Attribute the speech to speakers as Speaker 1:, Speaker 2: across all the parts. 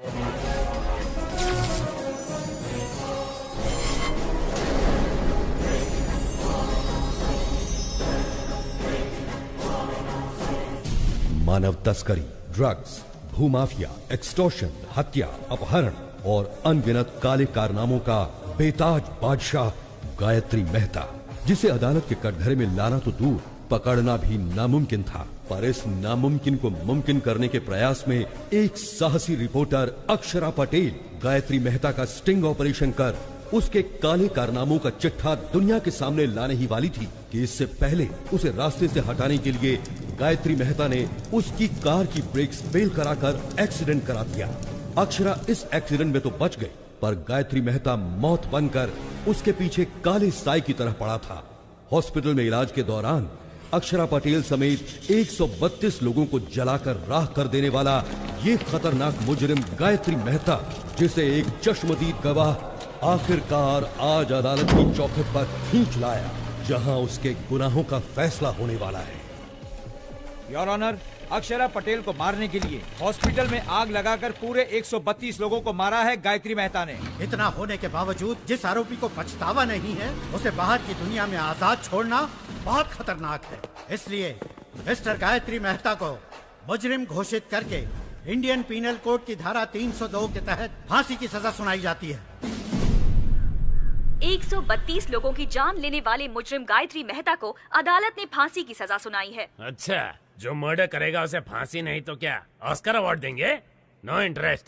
Speaker 1: मानव तस्करी, drugs, भूमाफिया, extortion, हत्या, अपहरण और अनगिनत काले कारनामों का बेताज बादशाह गायत्री मेहता, जिसे अदालत के कटघरे में लाना तो दूर, पकड़ना भी नामुमकिन था। पर इस नामुमकिन को मुमकिन करने के प्रयास में एक साहसी रिपोर्टर अक्षरा पटेल गायत्री मेहता का स्टिंग ऑपरेशन कर उसके काले कारनामों का चिट्ठा दुनिया के सामने लाने ही वाली थी कि इससे पहले उसे रास्ते से हटाने के लिए गायत्री मेहता ने उसकी कार की ब्रेक्स फेल कराकर एक्सीडेंट करा दिया। अक्षरा इस एक्सीडेंट में तो बच गई, पर गायत्री मेहता मौत बनकर उसके पीछे काले साए की तरह पड़ा था। हॉस्पिटल में इलाज के दौरान अक्षरा पटेल समेत 132 लोगों को जलाकर राख कर देने वाला ये खतरनाक मुजरिम गायत्री मेहता, जिसे एक चश्मदीद गवाह आखिरकार आज अदालत की चौखट पर खींच लाया, जहां उसके गुनाहों का फैसला होने वाला है।
Speaker 2: योर ऑनर, अक्षरा पटेल को मारने के लिए हॉस्पिटल में आग लगाकर पूरे 132 लोगों को मारा है गायत्री मेहता ने।
Speaker 3: इतना होने के बावजूद जिस आरोपी को पछतावा नहीं है, उसे बाहर की दुनिया में आजाद छोड़ना बहुत खतरनाक है। इसलिए मिस्टर गायत्री मेहता को मुजरिम घोषित करके इंडियन पीनल कोड की धारा 302 के तहत फांसी की सजा सुनाई जाती है।
Speaker 4: 132 लोगों की जान लेने वाले मुजरिम गायत्री मेहता को अदालत ने फांसी की सजा सुनाई है।
Speaker 5: अच्छा, जो मर्डर करेगा उसे फांसी नहीं तो क्या ऑस्कर अवार्ड देंगे? No interest.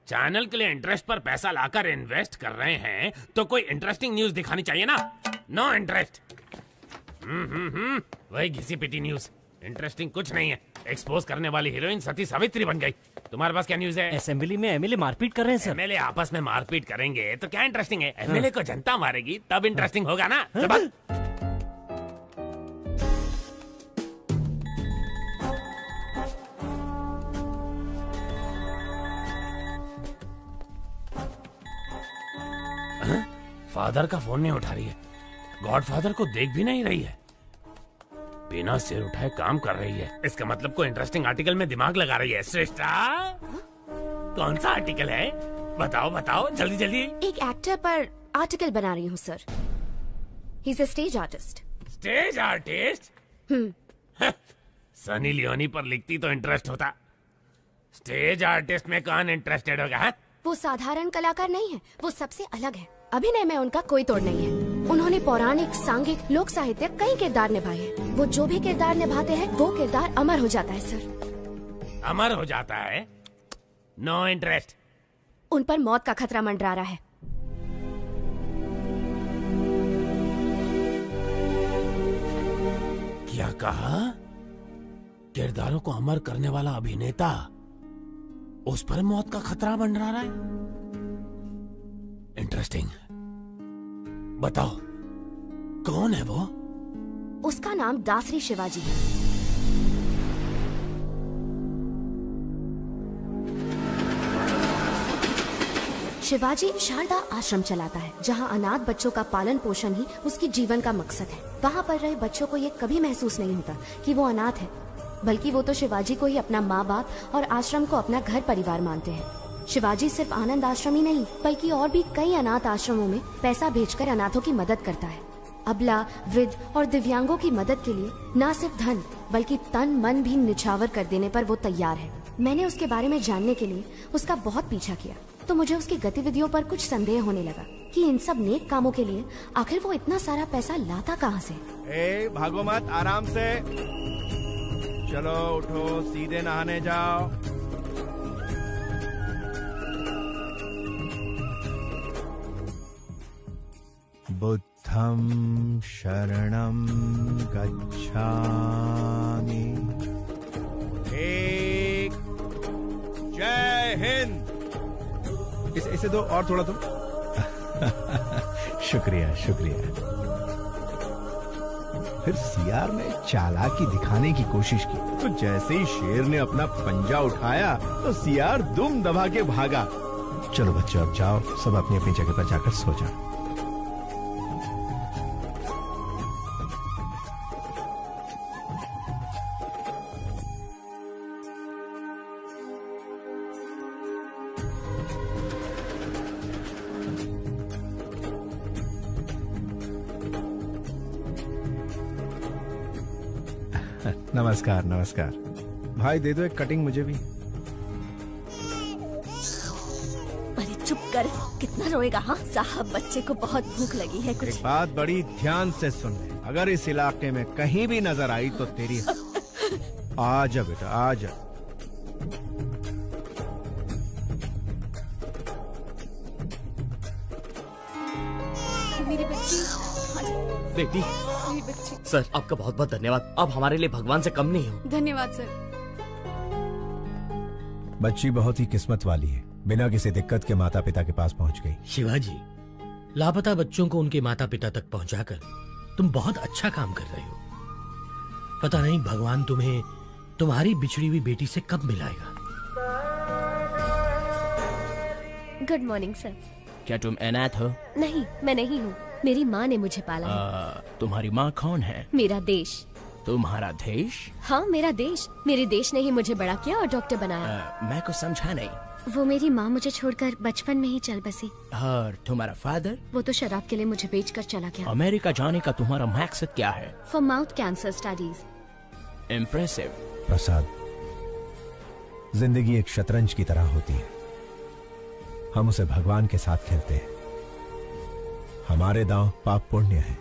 Speaker 5: चैनल के लिए इंटरेस्ट पर पैसा लाकर इन्वेस्ट कर रहे हैं तो कोई इंटरेस्टिंग न्यूज दिखानी चाहिए ना। No interest. वही घिसी पिटी न्यूज, इंटरेस्टिंग कुछ नहीं है। एक्सपोज करने वाली हीरोइन सती सावित्री बन गई। तुम्हारे पास क्या न्यूज है?
Speaker 6: असेंबली में एमएलए मारपीट कर रहे हैं सर।
Speaker 5: एमएलए आपस में मारपीट करेंगे तो क्या इंटरेस्टिंग है? एमएलए को जनता मारेगी तब इंटरेस्टिंग होगा ना। फादर का फोन नहीं उठा रही है, गॉडफादर को देख भी नहीं रही है, बिना सिर उठाए काम कर रही है। इसका मतलब कोई इंटरेस्टिंग आर्टिकल में दिमाग लगा रही है। श्रेष्ठा, कौन सा आर्टिकल है? बताओ बताओ जल्दी जल्दी।
Speaker 7: एक एक्टर पर आर्टिकल बना रही हूँ sir. He is a stage artist.
Speaker 5: Stage artist? Sunny Leone पर लिखती तो इंटरेस्ट होता। स्टेज आर्टिस्ट में कौन इंटरेस्टेड होगा? हा?
Speaker 7: वो साधारण कलाकार नहीं है, वो सबसे अलग है। अभिनय में उनका कोई तोड़ नहीं है। उन्होंने पौराणिक, सांघिक, लोक साहित्य कई किरदार निभाए हैं। वो जो भी किरदार निभाते हैं वो किरदार अमर हो जाता है सर।
Speaker 5: अमर हो जाता है? No interest.
Speaker 7: उन पर मौत का खतरा मंडरा रहा है।
Speaker 5: क्या कहा? किरदारों को अमर करने वाला अभिनेता, उस पर मौत का खतरा मंडरा रहा है? इंटरेस्टिंग। बताओ कौन है वो?
Speaker 7: उसका नाम दासरी शिवाजी है। शिवाजी शारदा आश्रम चलाता है, जहां अनाथ बच्चों का पालन पोषण ही उसकी जीवन का मकसद है। वहां पर रहे बच्चों को ये कभी महसूस नहीं होता कि वो अनाथ है, बल्कि वो तो शिवाजी को ही अपना माँ बाप और आश्रम को अपना घर परिवार मानते हैं। शिवाजी सिर्फ आनंद आश्रम ही नहीं, बल्कि और भी कई अनाथ आश्रमों में पैसा भेजकर अनाथों की मदद करता है। अबला, वृद्ध और दिव्यांगों की मदद के लिए न सिर्फ धन बल्कि तन मन भी निछावर कर देने पर वो तैयार है। मैंने उसके बारे में जानने के लिए उसका बहुत पीछा किया, तो मुझे उसकी गतिविधियों पर कुछ संदेह होने लगा कि इन सब नेक कामों के लिए आखिर वो इतना सारा पैसा लाता कहाँ से।
Speaker 8: भागो मत, आराम से चलो, उठो, सीधे नहाने जाओ। बुद्धं शरणं गच्छामि। जय हिंद। इसे दो और थोड़ा दो। शुक्रिया शुक्रिया। फिर सीआर ने चालाकी दिखाने की कोशिश की, तो जैसे ही शेर ने अपना पंजा उठाया तो सीआर दुम दबा के भागा। चलो बच्चों, अब जाओ, सब अपनी अपनी जगह पर जाकर सो जाओ। नमस्कार नमस्कार। भाई दे दो एक कटिंग मुझे भी।
Speaker 9: अरे चुप कर, कितना रोएगा? हाँ साहब, बच्चे को बहुत भूख लगी है। कुछ
Speaker 8: एक बात बड़ी ध्यान से सुन ले, अगर इस इलाके में कहीं भी नजर आई तो तेरी आजा बेटा आजा।
Speaker 9: मेरी बच्ची,
Speaker 10: बेटी,
Speaker 9: मेरी बच्ची।
Speaker 10: सर आपका बहुत बहुत धन्यवाद। आप हमारे लिए भगवान से कम नहीं हो।
Speaker 9: धन्यवाद सर।
Speaker 8: बच्ची बहुत ही किस्मत वाली है, बिना किसी दिक्कत के माता पिता के पास पहुंच गई।
Speaker 5: शिवाजी, लापता बच्चों को उनके माता पिता तक पहुंचाकर तुम बहुत अच्छा काम कर रहे हो। पता नहीं भगवान तुम्हें तुम्हारी बिछड़ी हुई बेटी से कब मिलाएगा।
Speaker 11: Good morning sir.
Speaker 10: क्या तुम अनाथ हो?
Speaker 11: नहीं, मैं नहीं हूँ, मेरी माँ ने मुझे पाला है।
Speaker 10: तुम्हारी माँ कौन है?
Speaker 11: मेरा देश।
Speaker 10: तुम्हारा देश?
Speaker 11: हाँ मेरा देश। मेरे देश ने ही मुझे बड़ा किया और डॉक्टर बनाया।
Speaker 10: मैं कुछ समझा नहीं।
Speaker 11: वो मेरी माँ मुझे छोड़कर बचपन में ही चल बसी।
Speaker 10: और तुम्हारा फादर?
Speaker 11: वो तो शराब के लिए मुझे बेचकर चला गया।
Speaker 10: अमेरिका जाने का तुम्हारा मकसद क्या है?
Speaker 11: For mouth cancer studies.
Speaker 10: Impressive.
Speaker 8: Prasad, जिंदगी एक शतरंज की तरह होती है, हम उसे भगवान के साथ खेलते हैं। हमारे दांव पाप पुण्य है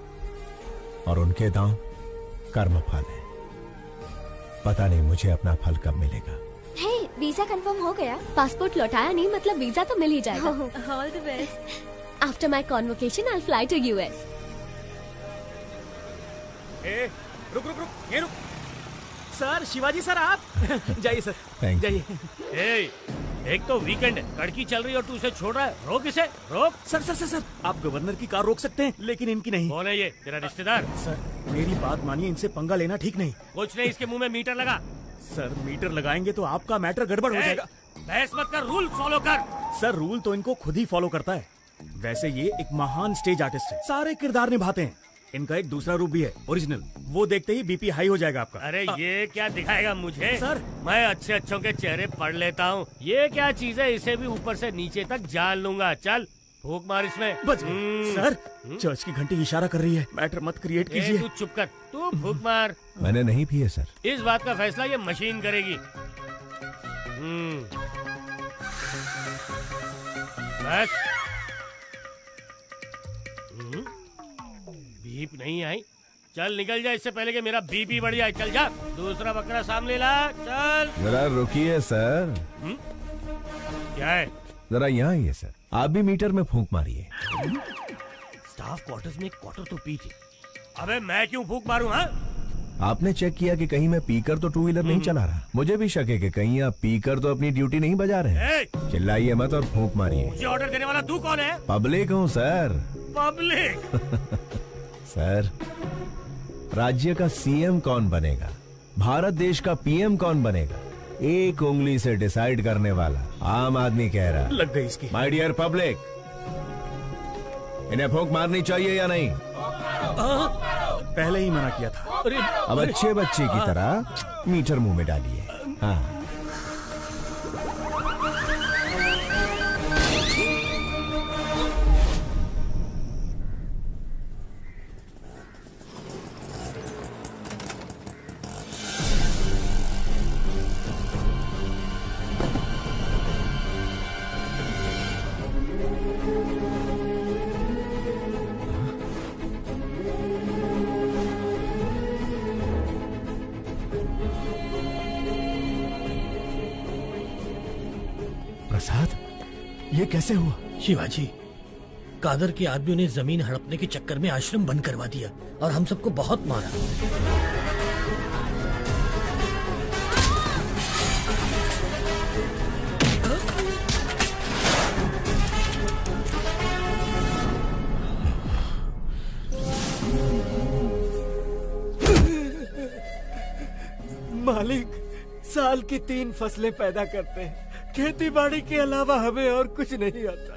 Speaker 8: और उनके दांव कर्म फल है। पता नहीं मुझे अपना फल कब मिलेगा।
Speaker 11: हे, वीजा कंफर्म हो गया। पासपोर्ट लौटाया नहीं, मतलब वीजा तो मिल ही जाएगा। All the best. After my convocation I fly to US.
Speaker 2: रुक रुक रुक, ये रुक। सर, शिवाजी सर आप जाइए सर, जाइए।
Speaker 5: एक तो वीकेंड है, कड़की चल रही है और तू उसे छोड़ रहा है। रोक इसे, रोक।
Speaker 2: सर सर सर सर, आप गवर्नर की कार रोक सकते हैं लेकिन इनकी नहीं।
Speaker 5: कौन है ये? तेरा रिश्तेदार?
Speaker 2: सर मेरी बात मानिए, इनसे पंगा लेना ठीक नहीं।
Speaker 5: कुछ नहीं, इसके मुंह में मीटर लगा।
Speaker 2: सर मीटर लगाएंगे तो आपका मैटर गड़बड़ हो जाएगा।
Speaker 5: बहस मत कर, रूल फॉलो कर।
Speaker 2: सर रूल तो इनको खुद ही फॉलो करता है। वैसे ये एक महान स्टेज आर्टिस्ट है, सारे किरदार निभाते हैं। इनका एक दूसरा रूप भी है, ओरिजिनल। वो देखते ही बीपी हाई हो जाएगा आपका।
Speaker 5: अरे ये क्या दिखाएगा मुझे?
Speaker 2: सर
Speaker 5: मैं अच्छे अच्छों के चेहरे पढ़ लेता हूँ। ये क्या चीज है? इसे भी ऊपर से नीचे तक जान लूंगा। चल फूक मार इसमें।
Speaker 2: बच गए। सर चर्च की घंटी इशारा कर रही है, मैटर मत क्रिएट कीजिए।
Speaker 5: तू चुप कर, तू फूक मार।
Speaker 8: मैंने नहीं पिए सर।
Speaker 5: इस बात का फैसला ये मशीन करेगी। बस। बीप नहीं आई, चल निकल जा इससे पहले कि मेरा बीपी बढ़ जाए। चल जा, दूसरा बकरा सामने ला। चल
Speaker 8: जरा रुकिए सर।
Speaker 5: क्या है?
Speaker 8: जरा यहाँ आइए सर, आप भी मीटर में फूंक मारिए।
Speaker 5: स्टाफ क्वार्टर्स में एक क्वार्टर तो पी थी। अबे मैं क्यों फूंक मारूं? हाँ,
Speaker 8: आपने चेक किया कि कहीं मैं पीकर तो टू व्हीलर नहीं चला रहा। मुझे भी शक है कि कहीं आप पीकर तो अपनी ड्यूटी नहीं बजा रहे हैं। चिल्लाइए मत और फूंक मारिए।
Speaker 5: मुझे ऑर्डर देने वाला तू कौन है?
Speaker 8: पब्लिक हूँ सर।
Speaker 5: पब्लिक?
Speaker 8: सर, राज्य का सीएम कौन बनेगा, भारत देश का पीएम कौन बनेगा, एक उंगली से डिसाइड करने वाला आम आदमी कह रहा।
Speaker 2: लग गई इसकी।
Speaker 8: माय डियर पब्लिक, इन्हें फूंक मारनी चाहिए या नहीं?
Speaker 2: पहले ही मना किया था।
Speaker 8: अब अच्छे बच्चे की तरह मीटर मुंह में डालिए। हाँ।
Speaker 2: प्रसाद, ये कैसे हुआ?
Speaker 5: शिवाजी, कादर के आदमियों ने जमीन हड़पने के चक्कर में आश्रम बंद करवा दिया और हम सबको बहुत मारा।
Speaker 2: मालिक, साल की 3 फसलें पैदा करते हैं, खेती बाड़ी के अलावा हमें और कुछ नहीं आता।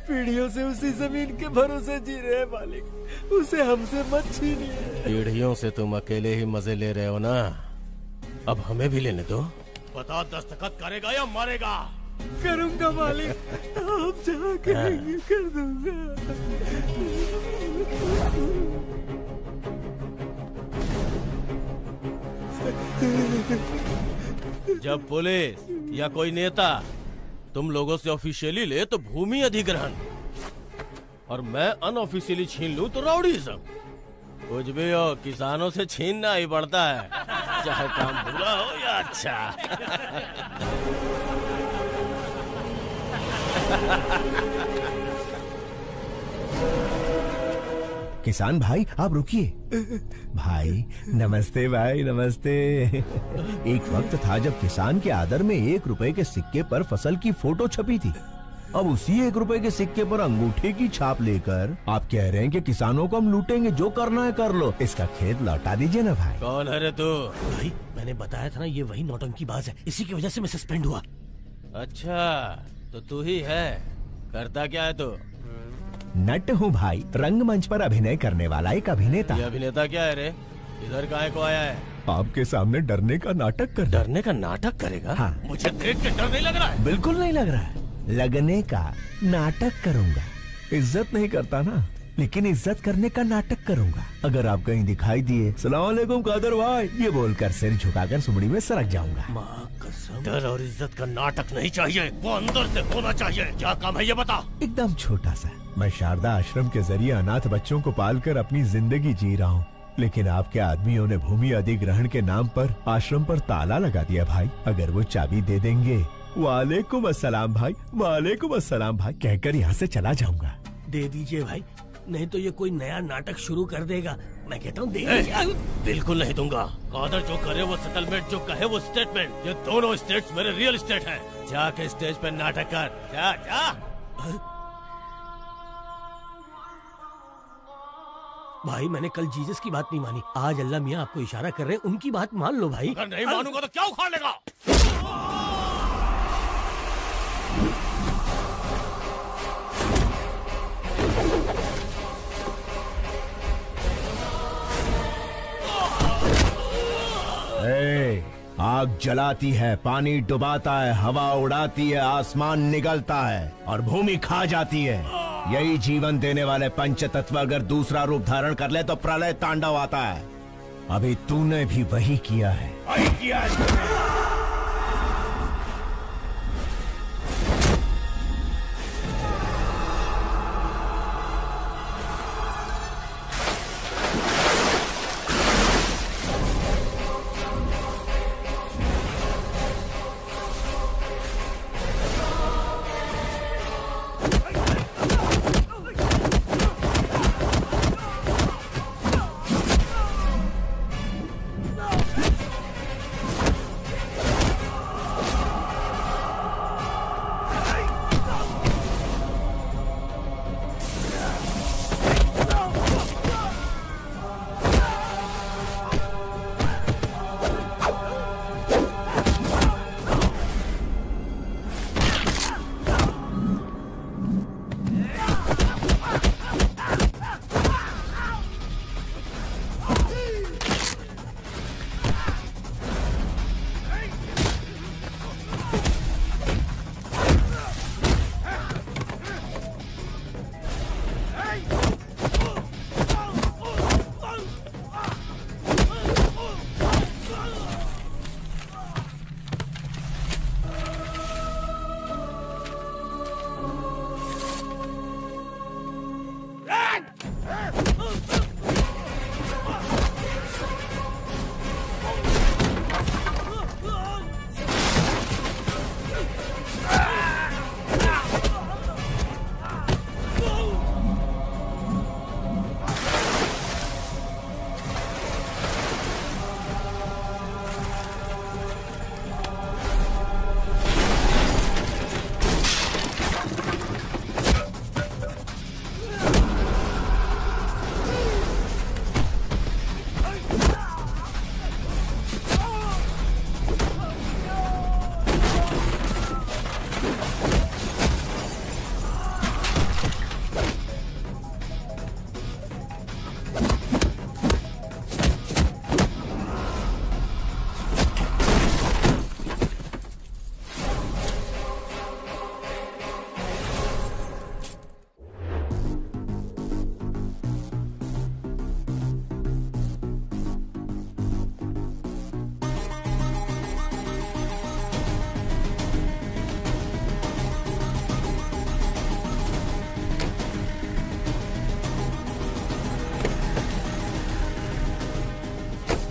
Speaker 2: पीढ़ियों से उसी जमीन के भरोसे जी रहे हैं मालिक, उसे हमसे मत छीनिए।
Speaker 12: पीढ़ियों से तुम अकेले ही मजे ले रहे हो ना, अब हमें भी लेने दो।
Speaker 5: बता, दस्तखत करेगा या मारेगा?
Speaker 2: करूंगा मालिक, आप जहाँ कहेंगे कर दूंगा।
Speaker 12: जब पुलिस या कोई नेता तुम लोगों से ऑफिशियली ले तो भूमि अधिग्रहण, और मैं अनऑफिशियली छीन लूं तो राउडीज़म। कुछ भी हो, किसानों से छीनना ही पड़ता है, चाहे काम बुरा हो या अच्छा।
Speaker 8: किसान भाई आप रुकिए। भाई नमस्ते, भाई नमस्ते। एक वक्त था जब किसान के आदर में 1 रुपए के सिक्के पर फसल की फोटो छपी थी। अब उसी 1 रुपए के सिक्के पर अंगूठे की छाप लेकर आप कह रहे हैं कि किसानों को हम लूटेंगे, जो करना है कर लो, इसका खेत लौटा दीजिए ना भाई।
Speaker 12: कौन है रे तू?
Speaker 5: भाई मैंने बताया था ना, ये वही नौटंकी बाज है, इसी की वजह से मैं सस्पेंड हुआ।
Speaker 12: अच्छा तो तू ही है, करता क्या है तू?
Speaker 8: नट हूँ भाई, रंगमंच पर अभिनय करने वाला एक अभिनेता।
Speaker 12: ये अभिनेता क्या है रे? इधर काहे को आया है?
Speaker 8: आपके सामने डरने का नाटक कर।
Speaker 12: डरने का नाटक करेगा?
Speaker 8: हाँ।
Speaker 12: मुझे देख के डर नहीं लग रहा है?
Speaker 8: बिल्कुल नहीं लग रहा है। लगने का नाटक करूंगा। इज्जत नहीं करता ना, लेकिन इज्जत करने का नाटक करूंगा। अगर आप कहीं दिखाई दिए, सलाम अलैकुम कादर भाई, ये बोलकर सिर झुकाकर सुमड़ी में सरक जाऊंगा।
Speaker 12: माँ कसम, डर और इज्जत का नाटक नहीं चाहिए, वो अंदर से होना चाहिए। क्या काम है ये बता?
Speaker 8: एकदम छोटा सा। मैं शारदा आश्रम के जरिए अनाथ बच्चों को पालकर अपनी जिंदगी जी रहा हूँ, लेकिन आपके आदमियों ने भूमि अधिग्रहण के नाम पर आश्रम पर ताला लगा दिया भाई। अगर वो चाबी दे देंगे, वालेकुम अस्सलाम भाई, वालेकुम अस्सलाम भाई कहकर यहाँ से चला जाऊंगा।
Speaker 5: दे दीजिए भाई, नहीं तो ये कोई नया नाटक शुरू कर देगा। मैं कहता हूँ दे दीजिए।
Speaker 12: बिल्कुल नहीं दूंगा। कादर जो करे वो सेटलमेंट, जो कहे वो स्टेटमेंट। ये दोनों स्टेट्स मेरे रियल स्टेट हैं। जाके स्टेज पे नाटक कर, जा जा।
Speaker 5: भाई मैंने कल जीसस की बात नहीं मानी, आज अल्लाह मियाँ आपको इशारा कर रहे हैं, उनकी बात मान लो भाई।
Speaker 12: अगर नहीं मानूंगा तो क्या उखाड़ लेगा?
Speaker 8: आग जलाती है, पानी डुबाता है, हवा उड़ाती है, आसमान निगलता है और भूमि खा जाती है। यही जीवन देने वाले पंचतत्व अगर दूसरा रूप धारण कर ले तो प्रलय तांडव आता है। अभी तूने भी वही किया है।
Speaker 12: वही किया है।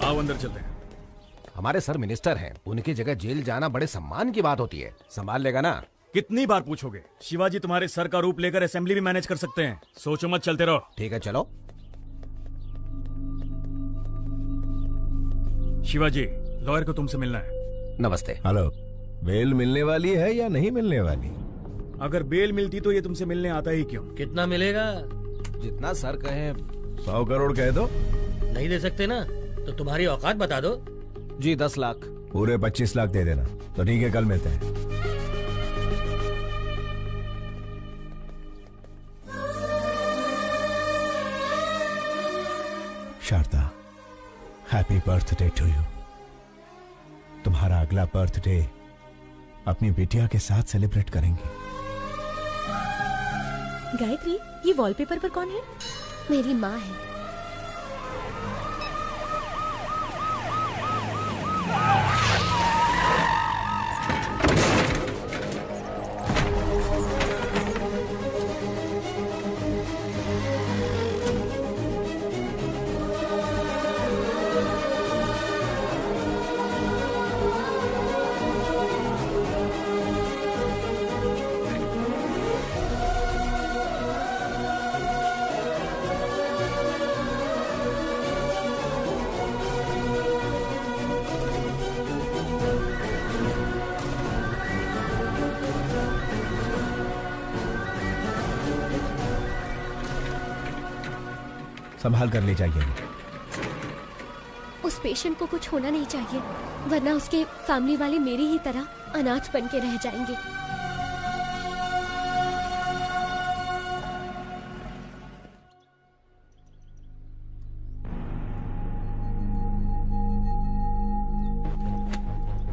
Speaker 13: आओ अंदर चलते हैं।
Speaker 14: हमारे सर मिनिस्टर हैं, उनकी जगह जेल जाना बड़े सम्मान की बात होती है। संभाल लेगा ना?
Speaker 13: कितनी बार पूछोगे? शिवाजी तुम्हारे सर का रूप लेकर असेंबली भी मैनेज कर सकते हैं। सोचो मत, चलते रहो।
Speaker 14: ठीक है, चलो।
Speaker 13: शिवाजी, लॉयर को तुमसे मिलना है।
Speaker 14: नमस्ते।
Speaker 8: हेलो, बेल मिलने वाली है या नहीं मिलने वाली?
Speaker 13: अगर बेल मिलती तो ये तुमसे मिलने आता ही क्यों?
Speaker 12: कितना मिलेगा?
Speaker 14: जितना सर कहे।
Speaker 8: 100 करोड़ कह दो।
Speaker 12: नहीं दे सकते ना तो तुम्हारी औकात बता दो।
Speaker 14: जी 10 लाख।
Speaker 8: पूरे 25 लाख दे देना। तो ठीक है, कल मिलते हैं। Sharda, happy birthday to you. तुम्हारा अगला बर्थडे अपनी बिटिया के साथ सेलिब्रेट करेंगे।
Speaker 9: गायत्री, ये वॉलपेपर पर कौन है?
Speaker 11: मेरी माँ है।
Speaker 8: संभाल कर ले जाइए।
Speaker 11: उस पेशेंट को कुछ होना नहीं चाहिए, वरना उसके फैमिली वाले मेरी ही तरह अनाथ बन के रह जाएंगे।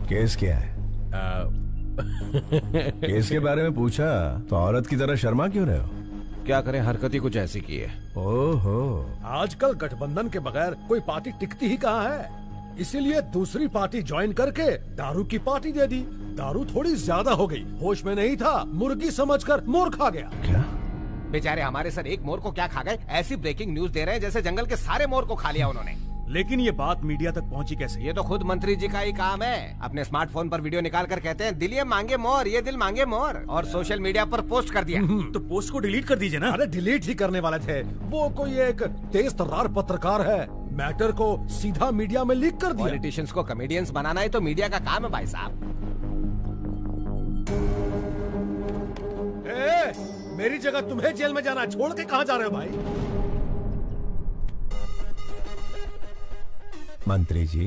Speaker 8: केस क्या है? केस के बारे में पूछा तो औरत की तरह शर्मा क्यों रहे हो?
Speaker 14: क्या करें, हरकत ही कुछ ऐसी की है।
Speaker 8: ओहो,
Speaker 1: आजकल गठबंधन के बगैर कोई पार्टी टिकती ही कहाँ है, इसीलिए दूसरी पार्टी ज्वाइन करके दारू की पार्टी दे दी। दारू थोड़ी ज्यादा हो गई, होश में नहीं था, मुर्गी समझकर मोर खा गया।
Speaker 8: क्या?
Speaker 14: बेचारे हमारे सर एक मोर को क्या खा गए? ऐसी ब्रेकिंग न्यूज दे रहे हैं जैसे जंगल के सारे मोर को खा लिया उन्होंने।
Speaker 13: लेकिन ये बात मीडिया तक पहुंची कैसे?
Speaker 14: ये तो खुद मंत्री जी का ही काम है। अपने स्मार्टफोन पर वीडियो निकाल कर कहते हैं दिल ये मांगे मोर, ये दिल मांगे मोर, और सोशल मीडिया पर पोस्ट कर दिया।
Speaker 13: तो पोस्ट को डिलीट कर दीजिए ना।
Speaker 1: अरे डिलीट ही करने वाले थे, वो कोई एक तेज तर्रार पत्रकार है, मैटर को सीधा मीडिया में लीक कर दिया।
Speaker 14: पॉलिटिशियंस को कॉमेडियंस बनाना ही तो मीडिया का काम है भाई साहब।
Speaker 1: मेरी जगह तुम्हें जेल में जाना, छोड़ के कहाँ जा रहे हो भाई?
Speaker 8: मंत्री जी,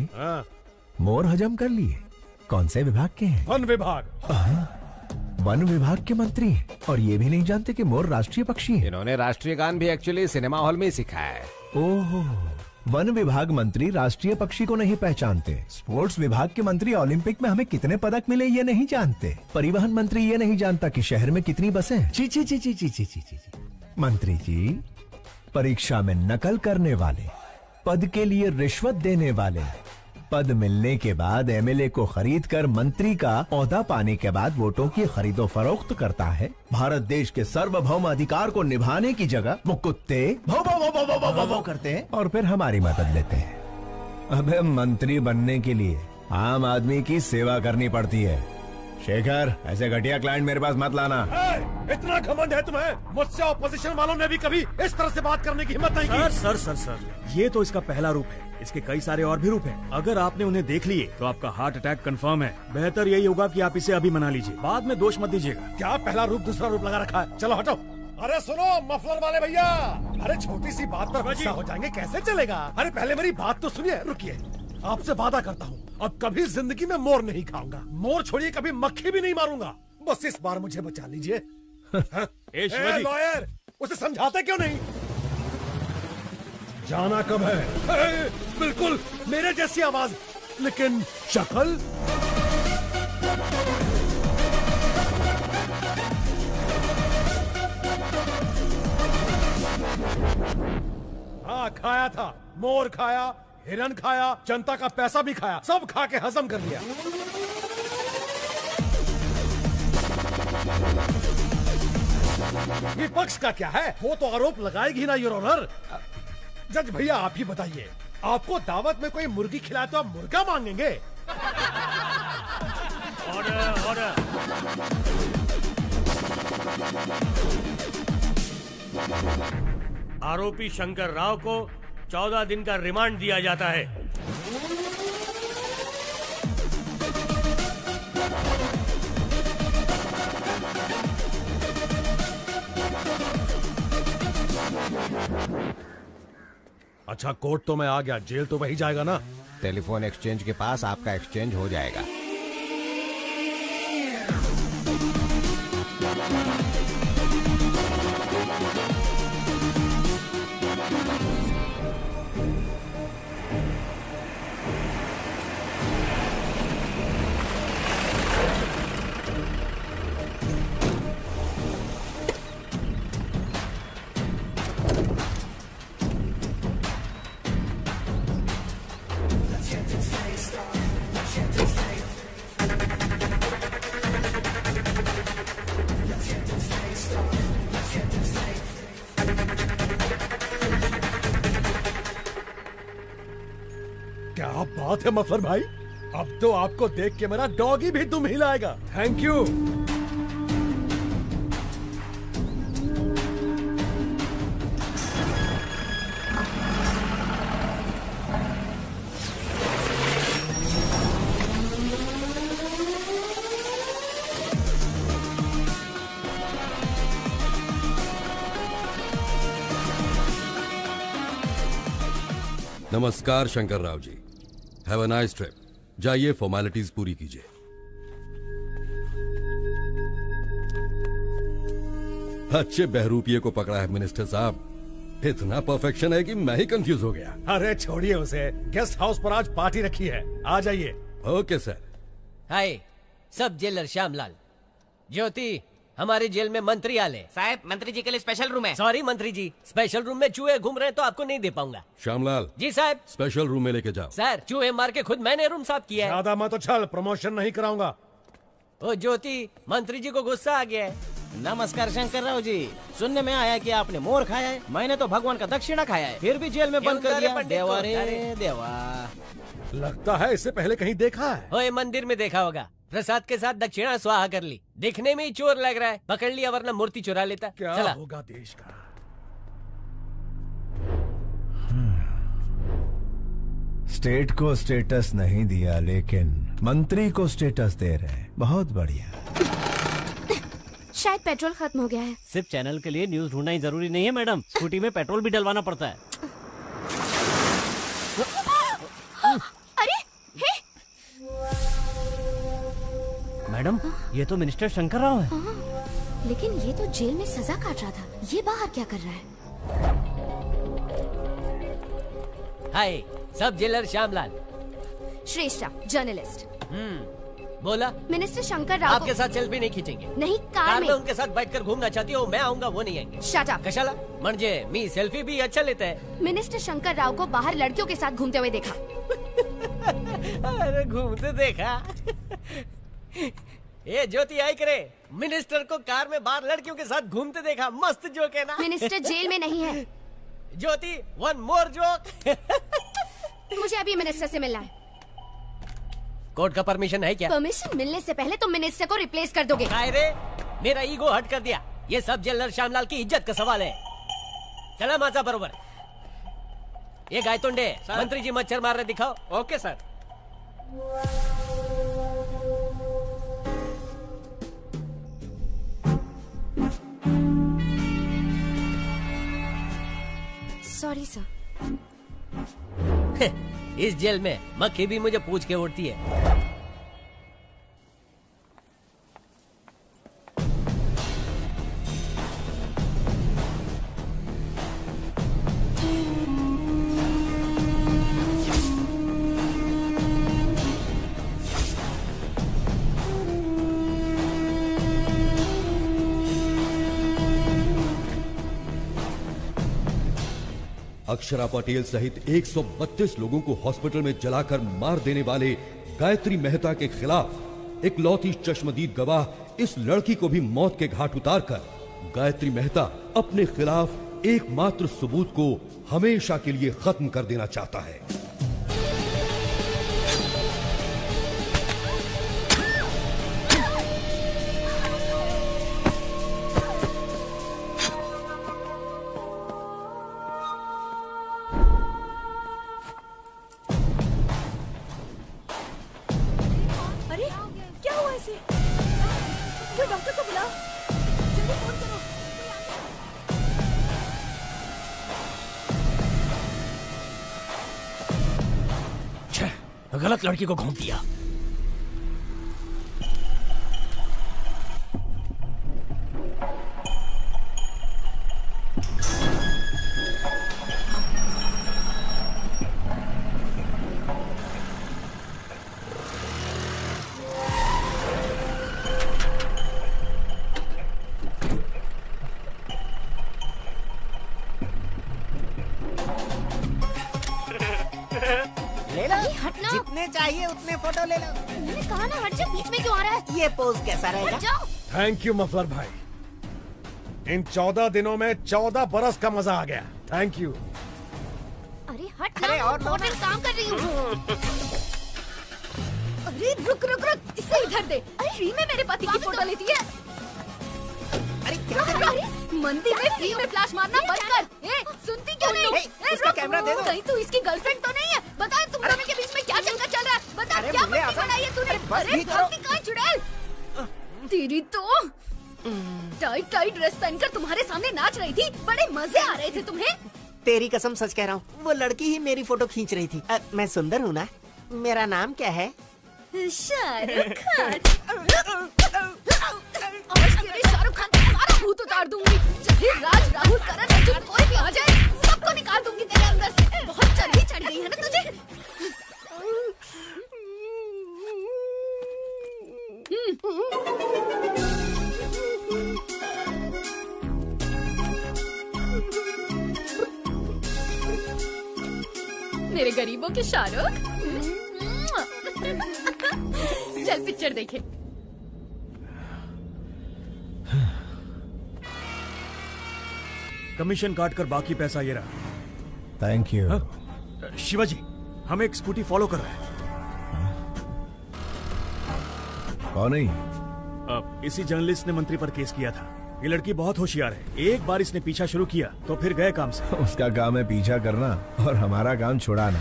Speaker 8: मोर हजम कर लिए। कौन से विभाग के हैं?
Speaker 1: वन विभाग।
Speaker 8: वन विभाग के मंत्री हैं और ये भी नहीं जानते कि मोर राष्ट्रीय पक्षी है।
Speaker 14: इन्होंने राष्ट्रीय गान भी एक्चुअली सिनेमा हॉल में ही सीखा है।
Speaker 8: ओहो, वन विभाग मंत्री राष्ट्रीय पक्षी को नहीं पहचानते। स्पोर्ट्स विभाग के मंत्री ओलंपिक में हमें कितने पदक मिले ये नहीं जानते। परिवहन मंत्री ये नहीं जानता कि शहर में कितनी बसें। ची ची ची ची ची ची ची ची। मंत्री जी, परीक्षा में नकल करने वाले, पद के लिए रिश्वत देने वाले, पद मिलने के बाद एमएलए को खरीद कर मंत्री का ओहदा पाने के बाद वोटों की खरीदो फरोख्त करता है। भारत देश के सार्वभौम अधिकार को निभाने की जगह वो कुत्ते भौ भौ भौ भौ भौ भौ भौ भौ करते हैं और फिर हमारी मदद लेते हैं। अबे मंत्री बनने के लिए आम आदमी की सेवा करनी पड़ती है। शेखर, ऐसे घटिया क्लाइंट मेरे पास मत लाना।
Speaker 1: इतना घमंड है तुम्हें? मुझसे ऑपोजिशन वालों ने भी कभी इस तरह से बात करने की हिम्मत नहीं की।
Speaker 13: सर, ये तो इसका पहला रूप है, इसके कई सारे और भी रूप हैं। अगर आपने उन्हें देख लिए तो आपका हार्ट अटैक कंफर्म है। बेहतर यही होगा कि आप इसे अभी मना लीजिए, बाद में दोष मत दीजिएगा।
Speaker 1: क्या पहला रूप दूसरा रूप लगा रखा है? चलो हटो। अरे सुनो मफलर वाले भैया, अरे छोटी सी बात पर गुस्सा हो जाएंगे, कैसे चलेगा? अरे पहले मेरी बात तो सुनिए। रुकिए, आपसे वादा करता हूँ अब कभी जिंदगी में मोर नहीं खाऊंगा। मोर छोड़िए, कभी मक्खी भी नहीं मारूंगा। बस इस बार मुझे बचा लीजिए। लॉयर, उसे समझाते क्यों नहीं? जाना कब है? बिल्कुल मेरे जैसी आवाज, लेकिन शक्ल। हाँ, खाया था, मोर खाया, हिरन खाया, जनता का पैसा भी खाया, सब खा के हजम कर लिया। विपक्ष का क्या है? वो तो आरोप लगाएगी ना योर ऑनर। जज भैया आप ही बताइए,
Speaker 15: आपको दावत में कोई मुर्गी खिलाए तो आप मुर्गा मांगेंगे?
Speaker 5: Order order. आरोपी शंकर राव को 14 दिन का रिमांड दिया जाता है।
Speaker 15: अच्छा, कोर्ट तो मैं आ गया, जेल तो वही जाएगा ना?
Speaker 14: टेलीफोन एक्सचेंज के पास आपका एक्सचेंज हो जाएगा।
Speaker 15: क्या बात है मफलर भाई, अब तो आपको देख के मेरा डॉगी भी दुम हिलाएगा। Thank you.
Speaker 1: नमस्कार Shankar Rao ji, have a nice trip. जाइए फॉर्मेलिटीज पूरी कीजिए। अच्छे बहरूपिये को पकड़ा है मिनिस्टर साहब। इतना परफेक्शन है कि मैं ही कंफ्यूज हो गया।
Speaker 15: अरे छोड़िए उसे, गेस्ट हाउस पर आज पार्टी रखी है, आ जाइए।
Speaker 1: Okay sir.
Speaker 16: हाय, सब जेलर श्यामलाल। ज्योति, हमारे जेल में मंत्री आले।
Speaker 10: साहब, मंत्री जी के लिए स्पेशल रूम है।
Speaker 16: सॉरी मंत्री जी, स्पेशल रूम में चूहे घूम रहे हैं तो आपको नहीं दे पाऊंगा।
Speaker 1: श्यामलाल
Speaker 16: जी साहब।
Speaker 1: स्पेशल रूम में लेके जाओ।
Speaker 16: सर, चूहे मार के खुद मैंने रूम साफ किया है।
Speaker 15: ज्यादा मत उछल, प्रमोशन नहीं कराऊंगा।
Speaker 16: ओ ज्योति, मंत्री जी को गुस्सा आ गया है।
Speaker 12: नमस्कार शंकर राव जी, सुनने में आया कि आपने मोर खाया है। मैंने तो भगवान का दक्षिणा खाया है, फिर भी जेल में बंद कर दिया। देवा रे देवा।
Speaker 15: लगता है इससे पहले कहीं देखा है।
Speaker 16: ओए, मंदिर में देखा होगा। प्रसाद के साथ दक्षिणा स्वाहा कर ली। दिखने में ही चोर लग रहा है, पकड़ लिया वरना मूर्ति चुरा लेता।
Speaker 15: क्या
Speaker 16: चला।
Speaker 15: होगा देश का।
Speaker 8: स्टेट को स्टेटस नहीं दिया लेकिन मंत्री को स्टेटस दे रहे हैं, बहुत बढ़िया।
Speaker 7: शायद पेट्रोल खत्म हो गया है।
Speaker 6: सिर्फ चैनल के लिए न्यूज ढूंढना ही जरूरी नहीं है मैडम, स्कूटी में पेट्रोल भी डलवाना पड़ता है।
Speaker 7: अरे हे!
Speaker 6: मैडम, ये तो मिनिस्टर शंकर राव है।
Speaker 7: लेकिन ये तो जेल में सजा काट रहा था, ये बाहर क्या कर रहा है?
Speaker 16: हाय, सब जेलर श्यामलाल।
Speaker 7: श्रेष्ठा, जर्नलिस्ट।
Speaker 16: बोला।
Speaker 7: मिनिस्टर शंकर राव
Speaker 16: आपके साथ सेल्फी नहीं खींचेंगे।
Speaker 7: नहीं, कार में
Speaker 16: उनके साथ बैठकर घूमना चाहती हो, मैं आऊंगा वो नहीं आएंगे।
Speaker 7: Shut up.
Speaker 16: कशाला? म्हणजे मी सेल्फी भी अच्छा लेता है।
Speaker 7: मिनिस्टर शंकर राव को बाहर लड़कियों के साथ घूमते हुए देखा।
Speaker 16: अरे घूमते देखा? ये ज्योति आई करे, मिनिस्टर को कार में बाहर लड़कियों के साथ घूमते देखा। मस्त जोक है ना?
Speaker 7: मिनिस्टर जेल में नहीं है।
Speaker 16: ज्योति, वन मोर जोक।
Speaker 7: मुझे अभी मिनिस्टर से मिलना है।
Speaker 16: कोर्ट का परमिशन है क्या?
Speaker 7: परमिशन मिलने से पहले तुम मिनिस्टर को रिप्लेस कर दोगे।
Speaker 16: रे, मेरा ईगो हट कर दिया। ये सब जेलर श्यामलाल की इज्जत का सवाल है। चला माजा बरोबर। ये गायतोंडे, मंत्री जी मच्छर मार रहे, दिखाओ।
Speaker 10: Okay sir.
Speaker 7: Sorry sir.
Speaker 16: इस जेल में मक्खी भी मुझे पूछ के उड़ती है।
Speaker 1: अक्षरा पटेल सहित 132 लोगों को हॉस्पिटल में जलाकर मार देने वाले गायत्री मेहता के खिलाफ इकलौती चश्मदीद गवाह इस लड़की को भी मौत के घाट उतारकर गायत्री मेहता अपने खिलाफ एकमात्र सबूत को हमेशा के लिए खत्म कर देना चाहता है।
Speaker 9: डॉक्टर को बुलाओ, जल्दी फोन करो।
Speaker 5: गलत लड़की को घोंप दिया।
Speaker 17: जितने चाहिए उतने फोटो ले लो।
Speaker 9: मैंने कहा ना हट जा, बीच में क्यों आ रहा है?
Speaker 17: ये पोज कैसा रहेगा?
Speaker 15: थैंक यू मफलर भाई, इन 14 दिनों में 14 बरस का मजा आ गया। Thank you.
Speaker 9: अरे हट ना, और काम कर रही हूँ। अरे रुक रुक रुक, इसे इधर दे। अरे फ्री में मेरे पति की फोटो लेती है। अरे क्या कर रही है? मंदिर में फ्री में फ्लैश मारना बंद कर। सुनती क्यों नहीं?
Speaker 17: इसका कैमरा दे दो।
Speaker 9: कहीं तू इसकी गर्लफ्रेंड तो नहीं है? बता तुम दोनों के बीच में क्या चक्कर चल रहा है? बता क्या बत्ती बनाई है तूने? अरे भक्ति कहाँ चुड़ैल? तेरी तो टाइट टाइट ड्रेस पहनकर तुम्हारे सामने नाच रही थी, बड़े मजे आ रहे थे तुम्हें।
Speaker 17: तेरी कसम सच कह रहा हूँ, वो लड़की ही मेरी फोटो खींच रही थी। मैं सुंदर हूँ ना? मेरा नाम क्या है?
Speaker 9: शाहरुख खान। आज तेरे शाहरुख खान का सारा भूत उतार दूंगी। चाहे राज, राहुल, करण, अर्जुन कोई भी आ जाए, सबको निकाल दूंगी तेरे अंदर से। बहुत चर्बी चढ़ गई है ना तुझे? मेरे गरीबों के शाहरुख। चल पिक्चर देखे।
Speaker 13: कमीशन काट कर बाकी पैसा ये रहा।
Speaker 8: Thank you.
Speaker 13: शिवाजी, हम एक स्कूटी फॉलो कर रहे हैं।
Speaker 8: कौन है?
Speaker 13: इसी जर्नलिस्ट ने मंत्री पर केस किया था। ये लड़की बहुत होशियार है, एक बार इसने पीछा शुरू किया तो फिर गए काम से।
Speaker 8: उसका काम है पीछा करना और हमारा काम छुड़ाना।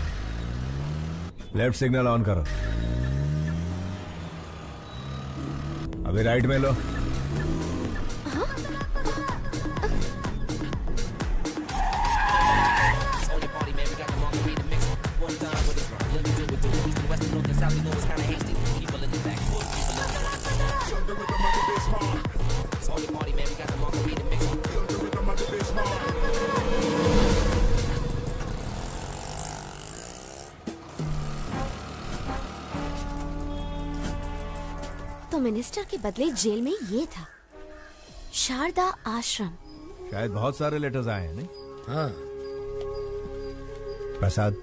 Speaker 8: लेफ्ट सिग्नल ऑन करो। अभी राइट में लो।
Speaker 7: तो मिनिस्टर के बदले जेल में ये था, शारदा आश्रम।
Speaker 8: शायद बहुत सारे लेटर्स आए हैं, नहीं?
Speaker 18: हाँ।
Speaker 8: प्रसाद,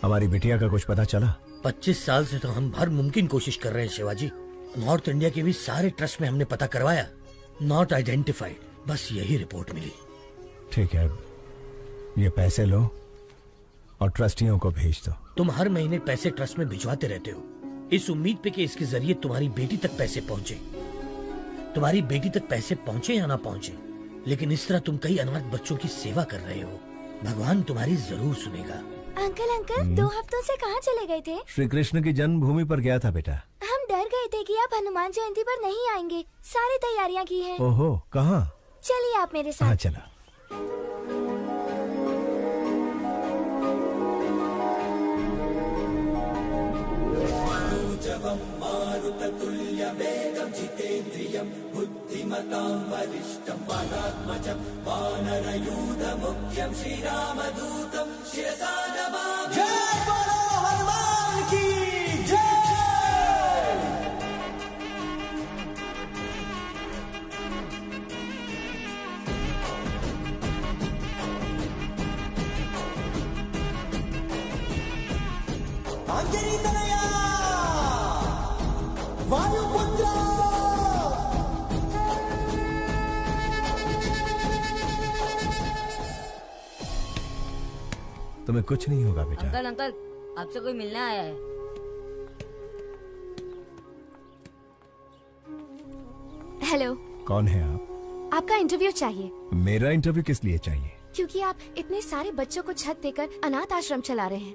Speaker 8: हमारी बिटिया का कुछ पता चला?
Speaker 18: 25 साल से तो हम हर मुमकिन कोशिश कर रहे हैं शिवाजी। नॉर्थ इंडिया के भी सारे ट्रस्ट में हमने पता करवाया, नॉट आइडेंटिफाइड। बस यही रिपोर्ट मिली।
Speaker 8: ठीक है, ये पैसे लो और ट्रस्टियों को भेज दो।
Speaker 18: तुम हर महीने पैसे ट्रस्ट में भिजवाते रहते हो, इस उम्मीद पे कि इसके जरिए तुम्हारी बेटी तक पैसे पहुंचे। तुम्हारी बेटी तक पैसे पहुंचे या ना पहुंचे, लेकिन इस तरह तुम कई अनाथ बच्चों की सेवा कर रहे हो। भगवान तुम्हारी जरूर सुनेगा।
Speaker 11: अंकल अंकल, 2 हफ्तों से कहाँ चले गए थे?
Speaker 8: श्री कृष्ण की जन्मभूमि पर गया था बेटा।
Speaker 11: हम डर गए थे कि आप हनुमान जयंती पर नहीं आएंगे। सारी तैयारियाँ की हैं।
Speaker 8: ओहो, कहाँ?
Speaker 11: चलिए आप मेरे साथ।
Speaker 8: हाँ चला।
Speaker 19: बुद्धिमतां वरिष्ठं वातात्मजं वानरयूथमुख्यं श्रीरामदूतं शिरसा नमामि। जय बोलो हनुमान की जय। अंजनी तनया वायुपुत्र
Speaker 8: तुम्हें कुछ नहीं होगा बेटा।
Speaker 20: अंकल अंकल, आपसे कोई मिलने आया है।
Speaker 7: हेलो।
Speaker 8: कौन है आप?
Speaker 7: आपका इंटरव्यू चाहिए।
Speaker 8: मेरा इंटरव्यू किस लिए चाहिए?
Speaker 7: क्योंकि आप इतने सारे बच्चों को छत देकर अनाथ आश्रम चला रहे हैं।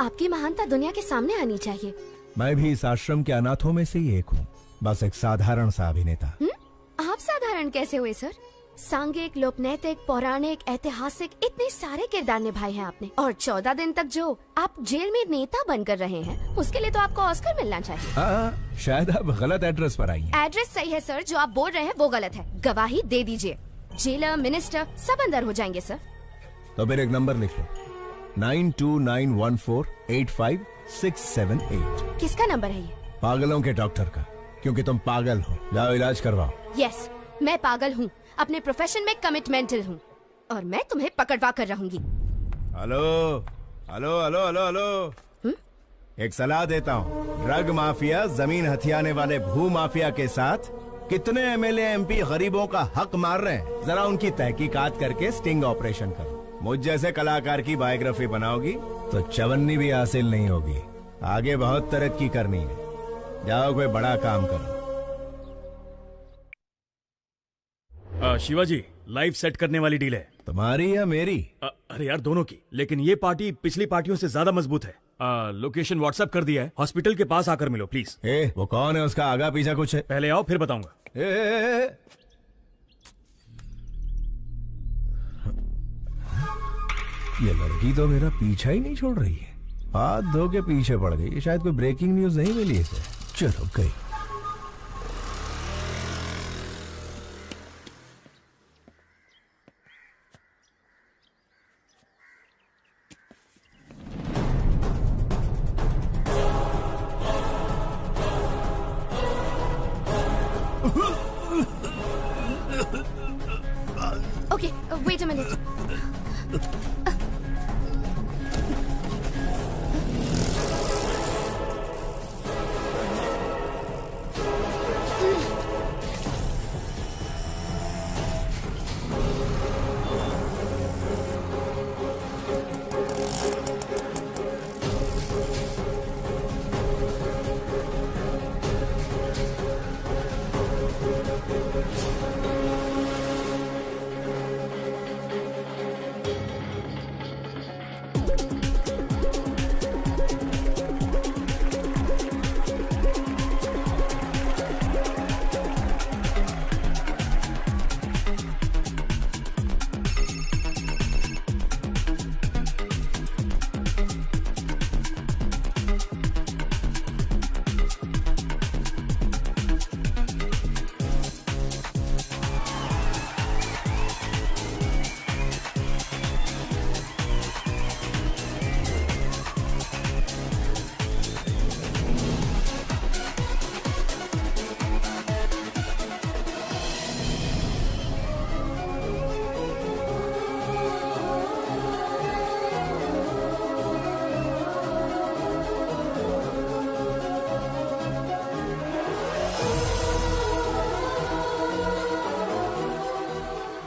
Speaker 7: आपकी महानता दुनिया के सामने आनी चाहिए।
Speaker 8: मैं भी इस आश्रम के अनाथों में से ही एक हूँ, बस एक साधारण सा अभिनेता।
Speaker 7: आप साधारण कैसे हुए सर? सांघिक, लोकनैतिक, पौराणिक, ऐतिहासिक इतने सारे किरदार निभाए हैं आपने, और 14 दिन तक जो आप जेल में नेता बनकर रहे हैं, उसके लिए तो आपको ऑस्कर मिलना चाहिए।
Speaker 8: हाँ, शायद आप गलत एड्रेस पर आई हैं।
Speaker 7: एड्रेस सही है सर, जो आप बोल रहे हैं वो गलत है। गवाही दे दीजिए, जेलर, मिनिस्टर सब अंदर हो जाएंगे सर।
Speaker 8: तो फिर एक नंबर लिख लो, 9291485678।
Speaker 7: किसका नंबर है ये?
Speaker 8: पागलों के डॉक्टर का, क्योंकि तुम पागल हो। जाओ इलाज करवाओ।
Speaker 7: यस, मैं पागल हूँ, अपने प्रोफेशन में कमिटमेंटल हूँ, और मैं तुम्हें पकड़वा कर रहूंगी।
Speaker 8: Hello hello hello hello hello, एक सलाह देता हूँ। ड्रग माफिया, जमीन हथियाने वाले भू माफिया के साथ कितने एमएलए एमपी गरीबों का हक मार रहे हैं, जरा उनकी तहकीकात करके स्टिंग ऑपरेशन करो। मुझ जैसे कलाकार की बायोग्राफी बनाओगी तो चवन्नी भी हासिल नहीं होगी। आगे बहुत तरक्की करनी है, जाओ कोई बड़ा काम करो।
Speaker 13: शिवाजी, लाइव सेट करने वाली डील है।
Speaker 8: तुम्हारी या मेरी?
Speaker 13: अरे यार, दोनों की, लेकिन ये पार्टी पिछली पार्टियों से ज्यादा मजबूत है। लोकेशन व्हाट्सएप कर दिया है, हॉस्पिटल के पास आकर मिलो प्लीज।
Speaker 8: वो कौन है, उसका आगा पीछा कुछ है?
Speaker 13: पहले आओ फिर बताऊंगा।
Speaker 8: ये लड़की तो मेरा पीछा ही नहीं छोड़ रही है, हाथ धो के पीछे पड़ गई। शायद कोई ब्रेकिंग न्यूज नहीं मिली इसे। चलो गई।
Speaker 7: Okay, wait a minute.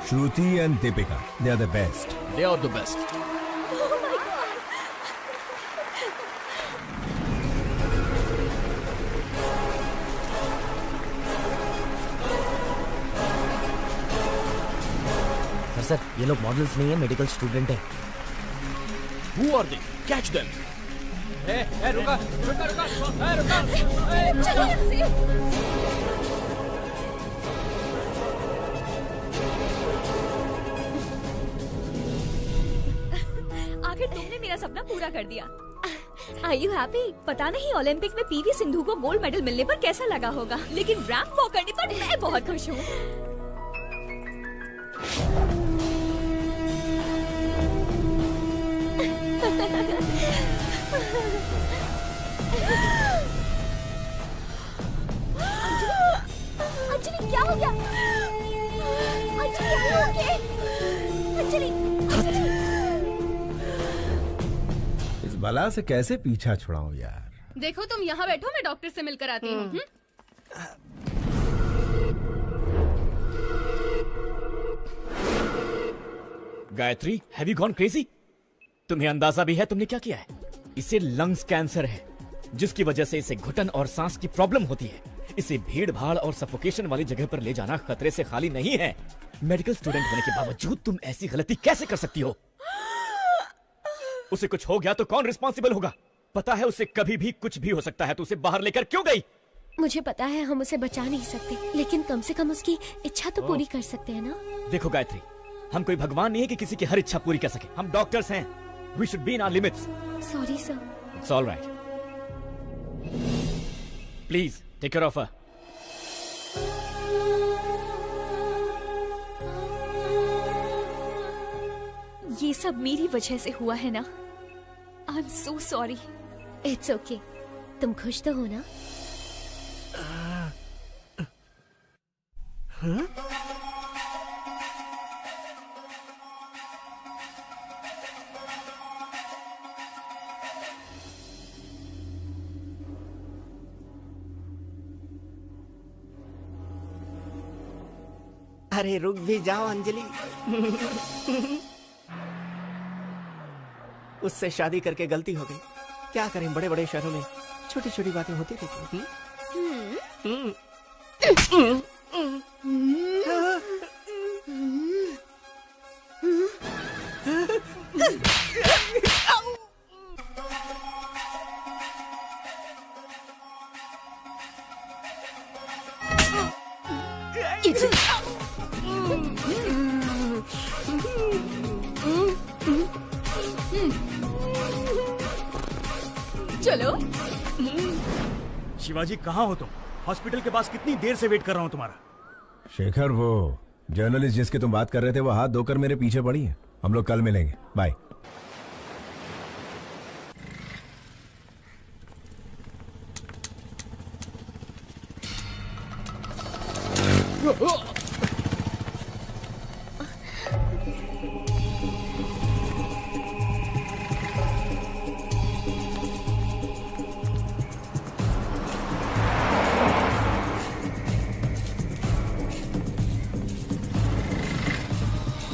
Speaker 8: Shruti and Deepika, they are the best.
Speaker 12: They are the best.
Speaker 10: Sir, ये लोग मॉडल्स नहीं है, मेडिकल स्टूडेंट है।
Speaker 12: Who are they? Catch them.
Speaker 19: रुका रुका रुका रुका।
Speaker 4: आखिर तुमने मेरा सपना पूरा कर दिया। Are you happy? पता नहीं ओलंपिक में पीवी सिंधु को गोल्ड मेडल मिलने पर कैसा लगा होगा, लेकिन रैंप वॉक करने पर मैं बहुत खुश हूँ। अंजलि क्या हो गया? Anjali are you okay? Anjali
Speaker 8: इस बला से कैसे पीछा छुड़ाऊं यार।
Speaker 9: देखो तुम यहाँ बैठो, मैं डॉक्टर से मिलकर आती हूँ।
Speaker 5: Gayatri, have you gone crazy?
Speaker 21: तुम्हें अंदाजा भी है तुमने क्या किया है? इसे लंग्स कैंसर है, जिसकी वजह से इसे घुटन और सांस की प्रॉब्लम होती है। इसे भीड़ भाड़ और सफोकेशन वाली जगह पर ले जाना खतरे से खाली नहीं है। मेडिकल स्टूडेंट होने के बावजूद तुम ऐसी गलती कैसे कर सकती हो? उसे कुछ हो गया तो कौन रिस्पॉन्सिबल होगा? पता है उसे कभी भी कुछ भी हो सकता है, तो उसे बाहर लेकर क्यों गई?
Speaker 11: मुझे पता है हम उसे बचा नहीं सकते, लेकिन कम से कम उसकी इच्छा तो पूरी कर सकते हैं ना।
Speaker 21: देखो गायत्री, हम कोई भगवान नहीं है कि किसी की हर इच्छा पूरी कर सके। हम डॉक्टर्स हैं। We should be in our limits.
Speaker 11: Sorry, sir.
Speaker 21: It's all right. Please, take care of her.
Speaker 4: ये सब मेरी वजह से हुआ है ना। I'm so sorry.
Speaker 11: It's okay. तुम खुश तो हो ना?
Speaker 21: हाँ?
Speaker 17: अरे रुक भी जाओ अंजलि। उससे शादी करके गलती हो गई। क्या करें, बड़े बड़े शहरों में छोटी छोटी बातें होती रहती हैं।
Speaker 4: चलो।
Speaker 13: शिवाजी कहाँ हो तुम? हॉस्पिटल के पास कितनी देर से वेट कर रहा हूँ तुम्हारा।
Speaker 8: शेखर, वो जर्नलिस्ट जिसकी तुम बात कर रहे थे वो हाथ धोकर मेरे पीछे पड़ी है। हम लोग कल मिलेंगे। बाय।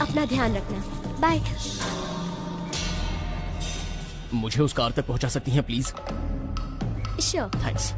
Speaker 11: अपना ध्यान रखना। बाय।
Speaker 10: मुझे उस कार तक पहुंचा सकती हैं प्लीज?
Speaker 11: श्योर।
Speaker 10: थैंक्स।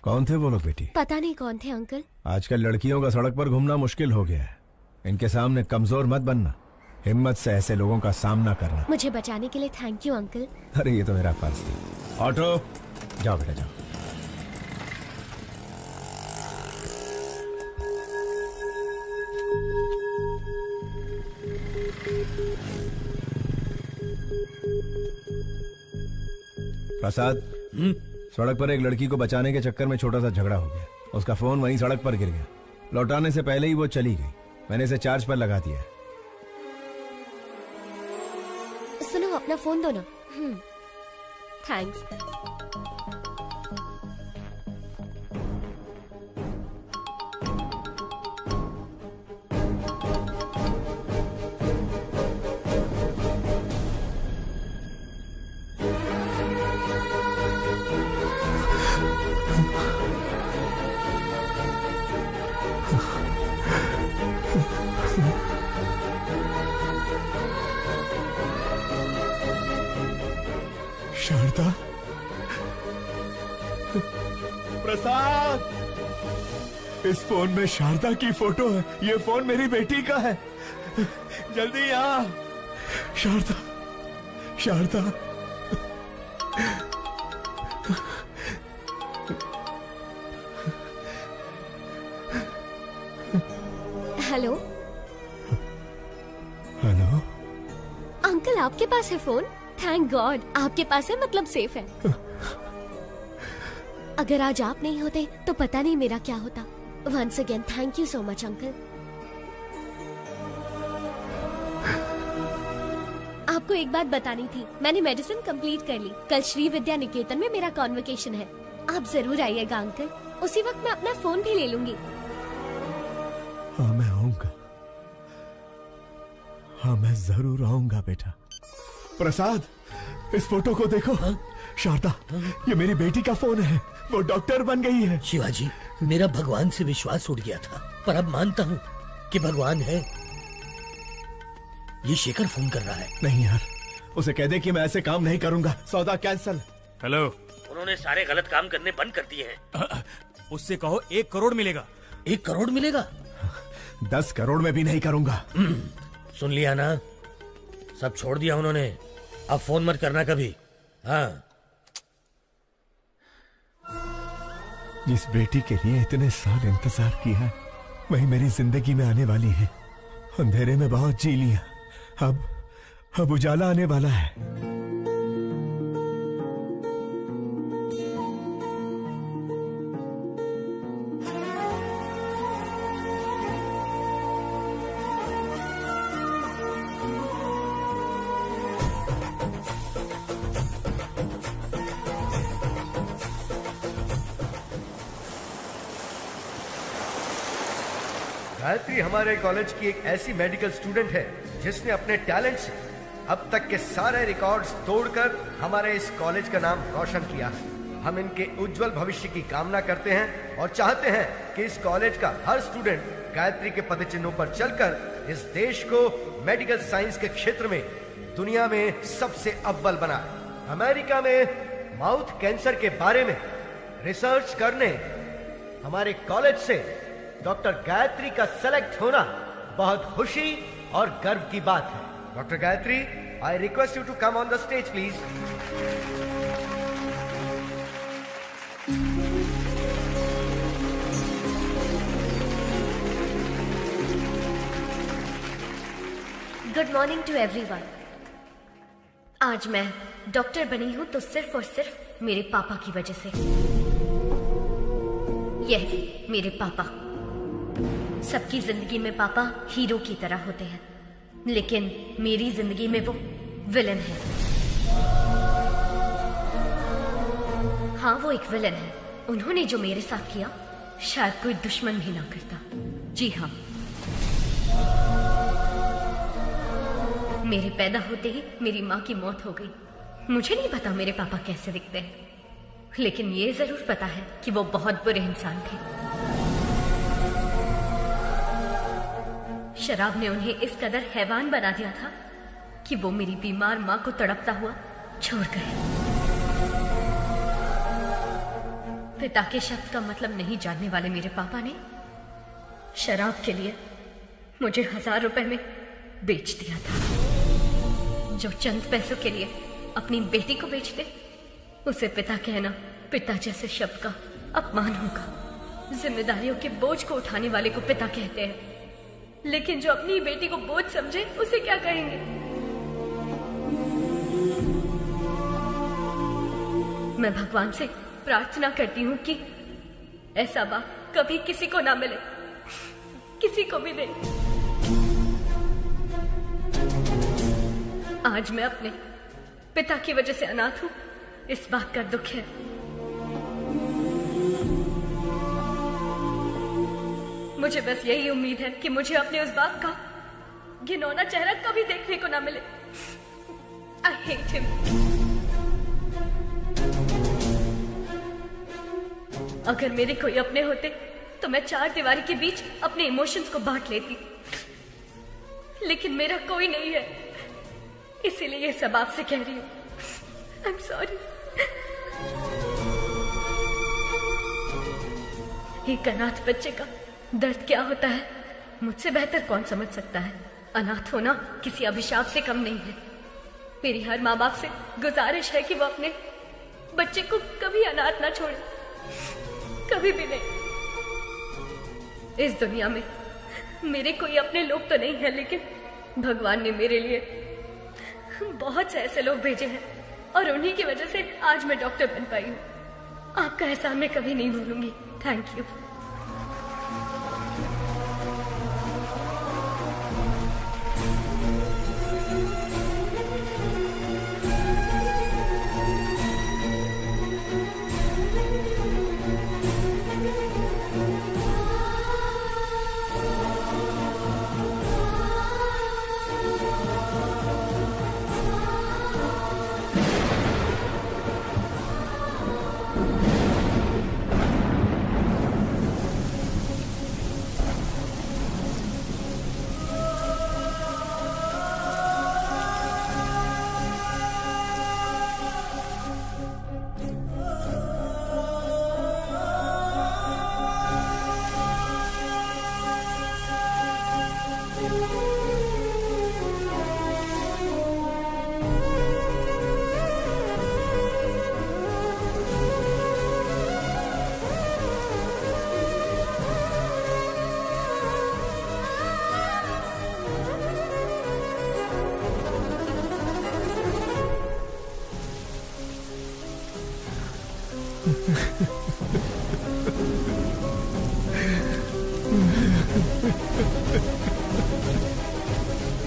Speaker 8: कौन थे वो लोग बेटी?
Speaker 11: पता नहीं कौन थे अंकल।
Speaker 8: आजकल लड़कियों का सड़क पर घूमना मुश्किल हो गया है। इनके सामने कमजोर मत बनना, हिम्मत से ऐसे लोगों का सामना करना।
Speaker 11: मुझे बचाने के लिए थैंक यू अंकल।
Speaker 8: अरे ये तो मेरा फर्ज था। ऑटो जाओ बेटा जाओ। प्रसाद, सड़क पर एक लड़की को बचाने के चक्कर में छोटा सा झगड़ा हो गया। उसका फोन वहीं सड़क पर गिर गया। लौटाने से पहले ही वो चली गई। मैंने इसे चार्ज पर लगा दिया है।
Speaker 11: सुनो, अपना फोन दो ना। थैंक्स।
Speaker 8: शारदा, प्रसाद, इस फोन में शारदा की फोटो है। ये फोन मेरी बेटी का है। जल्दी आ। Sharada, Sharada.
Speaker 11: Hello.
Speaker 8: Hello
Speaker 11: uncle, आपके पास है फोन? थैंक गॉड, आपके पास है मतलब सेफ है। अगर आज आप नहीं होते तो पता नहीं मेरा क्या होता। Once again thank you so much uncle. आपको एक बात बतानी थी, मैंने मेडिसिन कंप्लीट कर ली। कल श्री विद्या निकेतन में मेरा कॉन्वोकेशन है। आप जरूर आइएगा अंकल। उसी वक्त मैं अपना फोन भी ले लूंगी।
Speaker 8: हाँ मैं आऊंगा। हाँ मैं जरूर आऊंगा बेटा। प्रसाद, इस फोटो को देखो। शारदा, ये मेरी बेटी का फोन है। वो डॉक्टर बन गई है।
Speaker 18: शिवाजी, मेरा भगवान से विश्वास उठ गया था, पर अब मानता हूँ कि भगवान है। ये शेखर फोन कर रहा है।
Speaker 8: नहीं यार, उसे कह दे कि मैं ऐसे काम नहीं करूंगा। सौदा कैंसल।
Speaker 13: हेलो।
Speaker 18: उन्होंने सारे गलत काम करने बंद कर दिए हैं।
Speaker 13: उससे कहो 1 करोड़ मिलेगा।
Speaker 18: 1 करोड़ मिलेगा?
Speaker 8: 10 करोड़ में भी नहीं करूंगा।
Speaker 18: सुन लिया ना, सब छोड़ दिया उन्होंने। अब फोन मत करना कभी। हाँ।
Speaker 8: जिस बेटी के लिए इतने साल इंतजार किया, वही मेरी जिंदगी में आने वाली है। अंधेरे में बहुत जी लिया, अब उजाला आने वाला है।
Speaker 3: गायत्री हमारे कॉलेज की एक ऐसी मेडिकल स्टूडेंट है जिसने अपने टैलेंट से अब तक के सारे रिकॉर्ड्स तोड़कर हमारे इस कॉलेज का नाम रोशन किया है। हम इनके उज्जवल भविष्य की कामना करते हैं और चाहते हैं कि इस कॉलेज का हर स्टूडेंट गायत्री के पदचिन्हों पर चलकर इस देश को मेडिकल साइंस के क्षेत्र में दुनिया में सबसे अव्वल बनाए। अमेरिका में माउथ कैंसर के बारे में रिसर्च करने हमारे कॉलेज से डॉक्टर गायत्री का सेलेक्ट होना बहुत खुशी और गर्व की बात है। Doctor Gayatri, I request you to come on the stage please.
Speaker 11: Good morning to everyone. आज मैं डॉक्टर बनी हूं तो सिर्फ और सिर्फ मेरे पापा की वजह से। यस, मेरे पापा। सबकी जिंदगी में पापा हीरो की तरह होते हैं, लेकिन मेरी जिंदगी में वो विलन है। हाँ, वो एक विलन है। उन्होंने जो मेरे साथ किया शायद कोई दुश्मन भी ना करता। जी हाँ, मेरे पैदा होते ही मेरी माँ की मौत हो गई। मुझे नहीं पता मेरे पापा कैसे दिखते हैं, लेकिन ये जरूर पता है कि वो बहुत बुरे इंसान थे। शराब ने उन्हें इस कदर हैवान बना दिया था कि वो मेरी बीमार माँ को तड़पता हुआ छोड़ गए।
Speaker 2: पिता के शब्द का मतलब नहीं जानने वाले मेरे पापा ने शराब के लिए मुझे 1000 रुपए में बेच दिया था। जो चंद पैसों के लिए अपनी बेटी को बेच दे, उसे पिता कहना पिता जैसे शब्द का अपमान होगा। जिम्मेदारियों के बोझ को उठाने वाले को पिता कहते हैं, लेकिन जो अपनी बेटी को बोझ समझे उसे क्या कहेंगे? मैं भगवान से प्रार्थना करती हूँ कि ऐसा बाप कभी किसी को ना मिले, किसी को भी नहीं। आज मैं अपने पिता की वजह से अनाथ हूँ, इस बात का दुख है। मुझे बस यही उम्मीद है कि मुझे अपने उस बाप का घिनौना चेहरा कभी देखने को ना मिले। I hate him। अगर मेरे कोई अपने होते तो मैं 4 दीवारी के बीच अपने इमोशंस को बांट लेती, लेकिन मेरा कोई नहीं है, इसीलिए ये सब आपसे कह रही हूँ। I'm sorry। एक अनाथ बच्चे का दर्द क्या होता है मुझसे बेहतर कौन समझ सकता है। अनाथ होना किसी अभिशाप से कम नहीं है। मेरी हर माँ बाप से गुजारिश है कि वो अपने बच्चे को कभी अनाथ ना छोड़े, कभी भी नहीं। इस दुनिया में मेरे कोई अपने लोग तो नहीं है, लेकिन भगवान ने मेरे लिए बहुत से ऐसे लोग भेजे हैं और उन्हीं की वजह से आज मैं डॉक्टर बन पाई हूँ। आपका एहसान मैं कभी नहीं भूलूंगी। Thank you.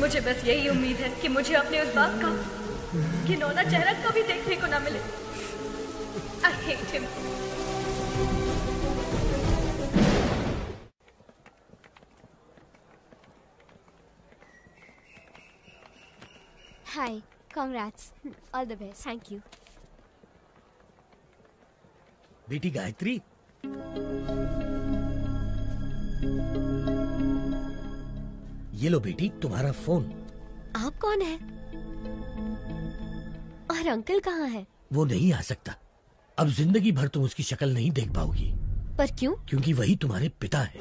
Speaker 2: मुझे बस यही उम्मीद है कि मुझे अपने उस बाप का घिनौना चेहरा कभी देखने को ना मिले। I hate him।
Speaker 11: Hi, congrats, all the best। Thank you।
Speaker 18: बेटी गायत्री, ये लो बेटी तुम्हारा फोन।
Speaker 11: आप कौन है और अंकल कहाँ है?
Speaker 18: वो नहीं आ सकता। अब जिंदगी भर तुम उसकी शक्ल नहीं देख पाओगी।
Speaker 11: पर क्यों?
Speaker 18: क्योंकि वही तुम्हारे पिता है,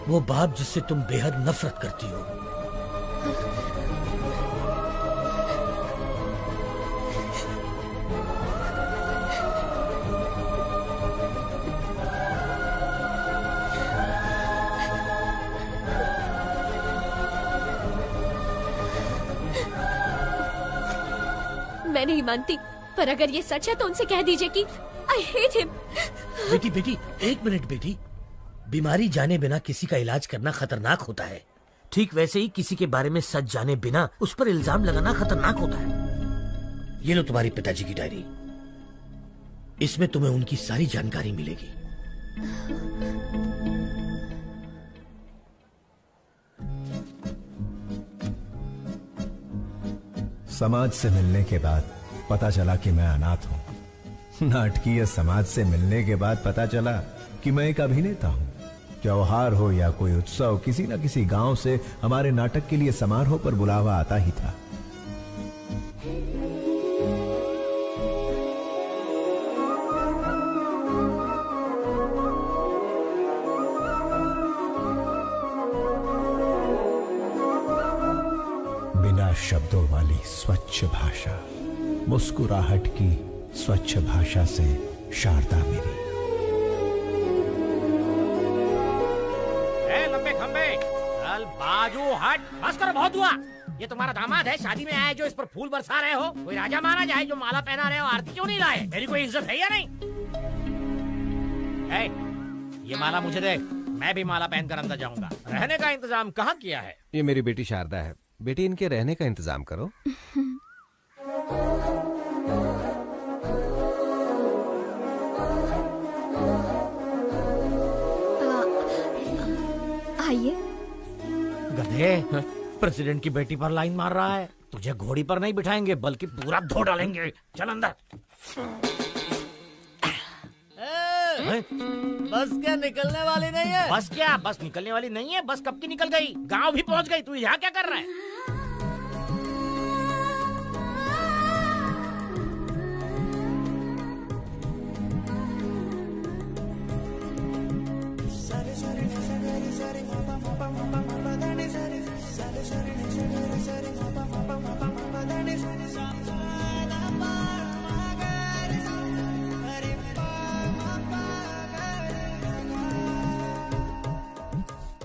Speaker 18: वो बाप जिससे तुम बेहद नफरत करती हो।
Speaker 11: मैं नहीं मानती, पर अगर ये सच है तो उनसे कह दीजिए कि I hate him।
Speaker 18: बेटी बेटी एक मिनट बेटी, बीमारी जाने बिना किसी का इलाज करना खतरनाक होता है। ठीक वैसे ही किसी के बारे में सच जाने बिना उस पर इल्जाम लगाना खतरनाक होता है। ये लो तुम्हारी पिताजी की डायरी, इसमें तुम्हें उनकी सारी जानकारी मिलेगी।
Speaker 8: समाज से मिलने के बाद पता चला कि मैं अनाथ हूं। नाटकीय समाज से मिलने के बाद पता चला कि मैं एक अभिनेता हूं। त्योहार हो या कोई उत्सव, किसी न किसी गांव से हमारे नाटक के लिए समारोह पर बुलावा आता ही था। शब्दों वाली स्वच्छ भाषा, मुस्कुराहट की स्वच्छ भाषा से शारदा मेरी।
Speaker 5: लंबे खंबे चल बाजू हट, बस करो, बहुत हुआ। ये तुम्हारा दामाद है, शादी में आए जो इस पर फूल बरसा रहे हो? कोई राजा माना जाए जो माला पहना रहे हो, आरती क्यों नहीं लाए? मेरी कोई इज्जत है या नहीं? ये माला मुझे दे, मैं भी माला पहनकर अंदर जाऊंगा। रहने का इंतजाम कहाँ किया है?
Speaker 14: ये मेरी बेटी शारदा है। बेटी, इनके रहने का इंतजाम करो।
Speaker 4: आइए।
Speaker 5: गधे, प्रेसिडेंट की बेटी पर लाइन मार रहा है। तुझे घोड़ी पर नहीं बिठाएंगे बल्कि पूरा धो डालेंगे। चल अंदर।
Speaker 12: बस क्या निकलने वाली नहीं है?
Speaker 5: बस क्या? बस निकलने वाली नहीं है? बस कब की निकल गई, गांव भी पहुंच गई। तू यहाँ क्या कर रहा है?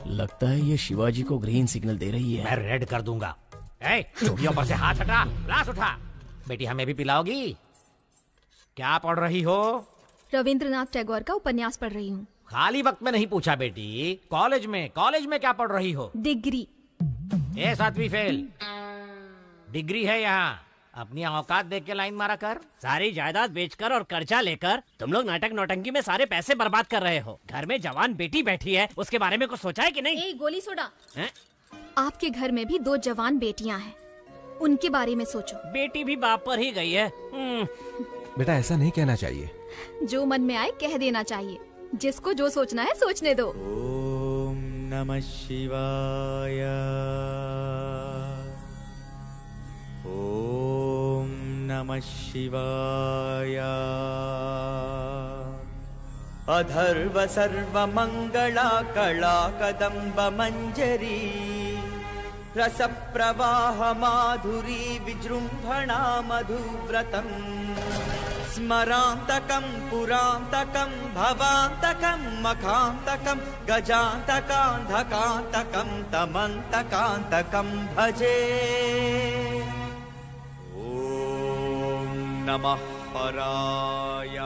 Speaker 10: लगता है ये शिवाजी को ग्रीन सिग्नल दे रही है।
Speaker 5: मैं रेड कर दूंगा। चुड़ियों पर से हाथ हटा, ग्लास उठा। बेटी, हमें भी पिलाओगी? क्या पढ़ रही हो?
Speaker 4: रविंद्रनाथ टैगोर का उपन्यास पढ़ रही हूँ।
Speaker 5: खाली वक्त में नहीं पूछा बेटी, कॉलेज में क्या पढ़ रही हो?
Speaker 4: डिग्री।
Speaker 5: 7वीं फेल। डिग्री है यहाँ। अपनी औकात देख के लाइन मारा कर।
Speaker 6: सारी जायदाद बेचकर और कर्जा लेकर तुम लोग नाटक नौटंकी में सारे पैसे बर्बाद कर रहे हो। घर में जवान बेटी बैठी है, उसके बारे में कुछ सोचा है कि नहीं?
Speaker 4: गोली सोडा। आपके घर में भी 2 जवान बेटियां हैं, उनके बारे में सोचो।
Speaker 6: बेटी भी बाप पर ही गई है।
Speaker 14: बेटा, ऐसा नहीं कहना चाहिए।
Speaker 4: जो मन में आए कह देना चाहिए। जिसको जो सोचना है सोचने दो।
Speaker 22: ओम नमः शिवाय। ओम नमः शिवाय। अधर्व सर्वमंगला कला कदम्ब मंजरी रस प्रवाह माधुरी विजृंभणा मधुव्रतम् स्मरांतकं पुरांतकं भवांतकं मखांतकं गजांतकांधकांतकं तमंतकांतकं भजे। ओम नमः पराय।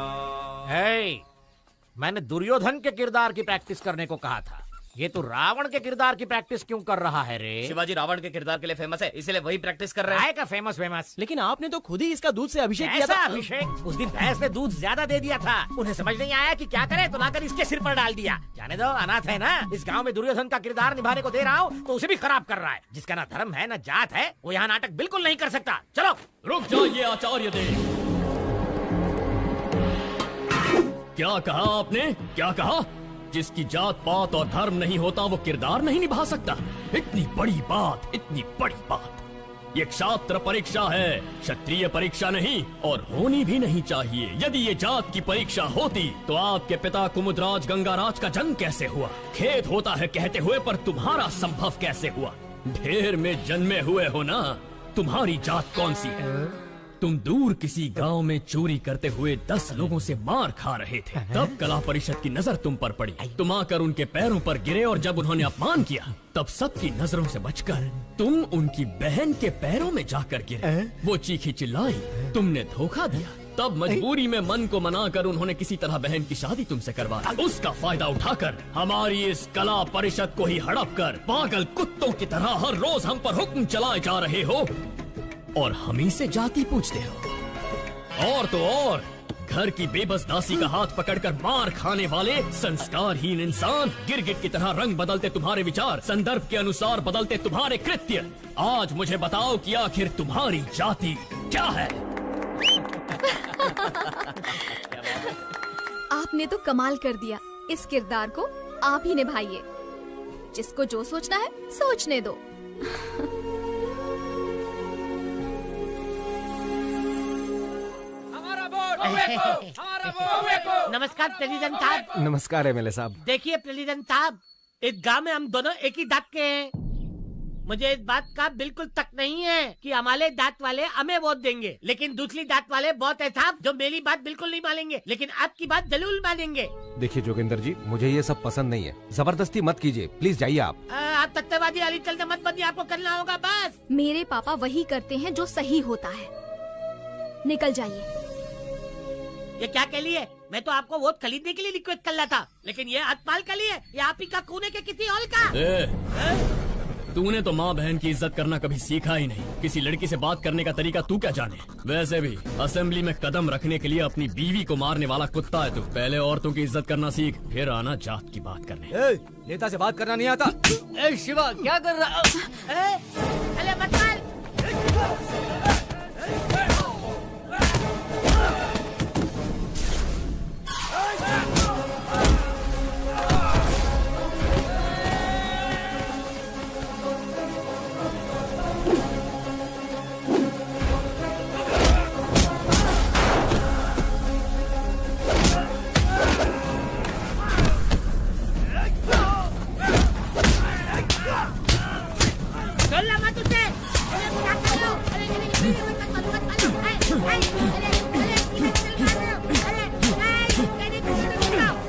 Speaker 5: मैंने दुर्योधन के किरदार की प्रैक्टिस करने को कहा था। ये तो रावण के किरदार की प्रैक्टिस क्यों कर रहा है रे?
Speaker 10: शिवाजी रावण के किरदार के लिए फेमस है, इसलिए वही प्रैक्टिस कर रहा है।
Speaker 5: का फेमस।
Speaker 10: लेकिन आपने तो खुद ही इसका दूध से अभिषेक किया था।
Speaker 5: अभिषेक? उस दिन भैंस ने दूध ज्यादा दे दिया था। उन्हें समझ नहीं आया कि क्या करे, तो लाकर इसके सिर पर डाल दिया। जाने दो, अनाथ है ना। इस गांव में दुर्योधन का किरदार निभाने को दे रहा हूँ तो उसे भी खराब कर रहा है। जिसका ना धर्म है ना जात है, वो यहाँ नाटक बिल्कुल नहीं कर सकता। चलो।
Speaker 21: रुक जाइए आचार्य देव। क्या कहा आपने? क्या कहा? जिसकी जात पात और धर्म नहीं होता वो किरदार नहीं निभा सकता? इतनी बड़ी बात, इतनी बड़ी बात। ये क्षात्र परीक्षा है, क्षत्रिय परीक्षा नहीं, और होनी भी नहीं चाहिए। यदि ये जात की परीक्षा होती तो आपके पिता कुमुदराज गंगाराज का जन्म कैसे हुआ? खेद होता है कहते हुए, पर तुम्हारा संभव कैसे हुआ? ढेर में जन्मे हुए हो ना। तुम्हारी जात कौन सी है? तुम दूर किसी गांव में चोरी करते हुए 10 लोगों से मार खा रहे थे। तब कला परिषद की नजर तुम पर पड़ी। तुम आकर उनके पैरों पर गिरे और जब उन्होंने अपमान किया तब सबकी नजरों से बचकर तुम उनकी बहन के पैरों में जाकर गिरे। वो चीखी चिल्लाई, तुमने धोखा दिया। तब मजबूरी में मन को मनाकर उन्होंने किसी तरह बहन की शादी तुमसे करवा दी। उसका फायदा उठाकर हमारी इस कला परिषद को ही हड़प कर पागल कुत्तों की तरह हर रोज हम पर हुक्म चलाए जा रहे हो और हम ही से जाति पूछते हो। और तो और घर की बेबस दासी का हाथ पकड़कर मार खाने वाले संस्कारहीन इंसान, गिरगिट की तरह रंग बदलते तुम्हारे विचार, संदर्भ के अनुसार बदलते तुम्हारे कृत्य। आज मुझे बताओ कि आखिर तुम्हारी जाति क्या है?
Speaker 4: आपने तो कमाल कर दिया। इस किरदार को आप ही निभाइए। जिसको जो सोचना है सोचने दो।
Speaker 16: नमस्कार प्रेसिडेंट साहब।
Speaker 14: नमस्कार एमएलए साहब।
Speaker 16: देखिए प्रेसिडेंट साहब, इस गांव में हम दोनों एक ही दांत के हैं।
Speaker 6: मुझे इस बात का बिल्कुल तक नहीं है कि हमारे दांत वाले हमें वोट देंगे, लेकिन दूसरी दांत वाले बहुत है साहब जो मेरी बात बिल्कुल नहीं मानेंगे, लेकिन आपकी बात जरूर मानेंगे।
Speaker 14: देखिए जोगिंदर जी, मुझे ये सब पसंद नहीं है, जबरदस्ती मत कीजिए, प्लीज जाइए आप।
Speaker 6: आप तथ्यवादी अली चलते मत बनिए, आपको करना होगा बस।
Speaker 9: मेरे पापा वही करते हैं जो सही होता है। निकल जाइए।
Speaker 6: ये क्या के लिए? मैं तो आपको वोट खरीदने के लिए रिक्वेस्ट कर रहा था, लेकिन ये हथपाल के लिए या आप ही का खूने के किसी और का?
Speaker 21: तूने तो माँ बहन की इज्जत करना कभी सीखा ही नहीं। किसी लड़की से बात करने का तरीका तू क्या जाने? वैसे भी असेंबली में कदम रखने के लिए अपनी बीवी को मारने वाला कुत्ता है तू। पहले औरतों की इज्जत करना सीख, फिर आना जात की बात करने।
Speaker 10: नेता से बात करना नहीं आता।
Speaker 6: शिवा क्या कर रहा? अरे मत मार।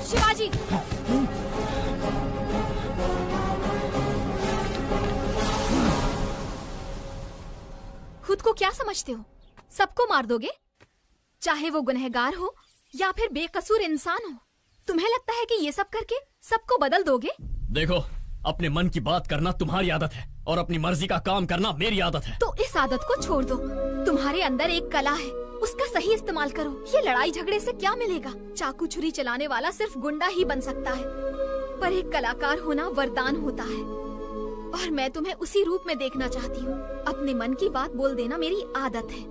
Speaker 9: शिवाजी, खुद को क्या समझते हो? सबको मार दोगे, चाहे वो गुनहगार हो या फिर बेकसूर इंसान हो। तुम्हें लगता है कि ये सब करके सबको बदल दोगे?
Speaker 21: देखो, अपने मन की बात करना तुम्हारी आदत है और अपनी मर्जी का काम करना मेरी आदत है।
Speaker 9: तो इस आदत को छोड़ दो। तुम्हारे अंदर एक कला है, उसका सही इस्तेमाल करो। ये लड़ाई झगड़े से क्या मिलेगा? चाकू छुरी चलाने वाला सिर्फ गुंडा ही बन सकता है, पर एक कलाकार होना वरदान होता है, और मैं तुम्हें उसी रूप में देखना चाहती हूँ। अपने मन की बात बोल देना मेरी आदत है।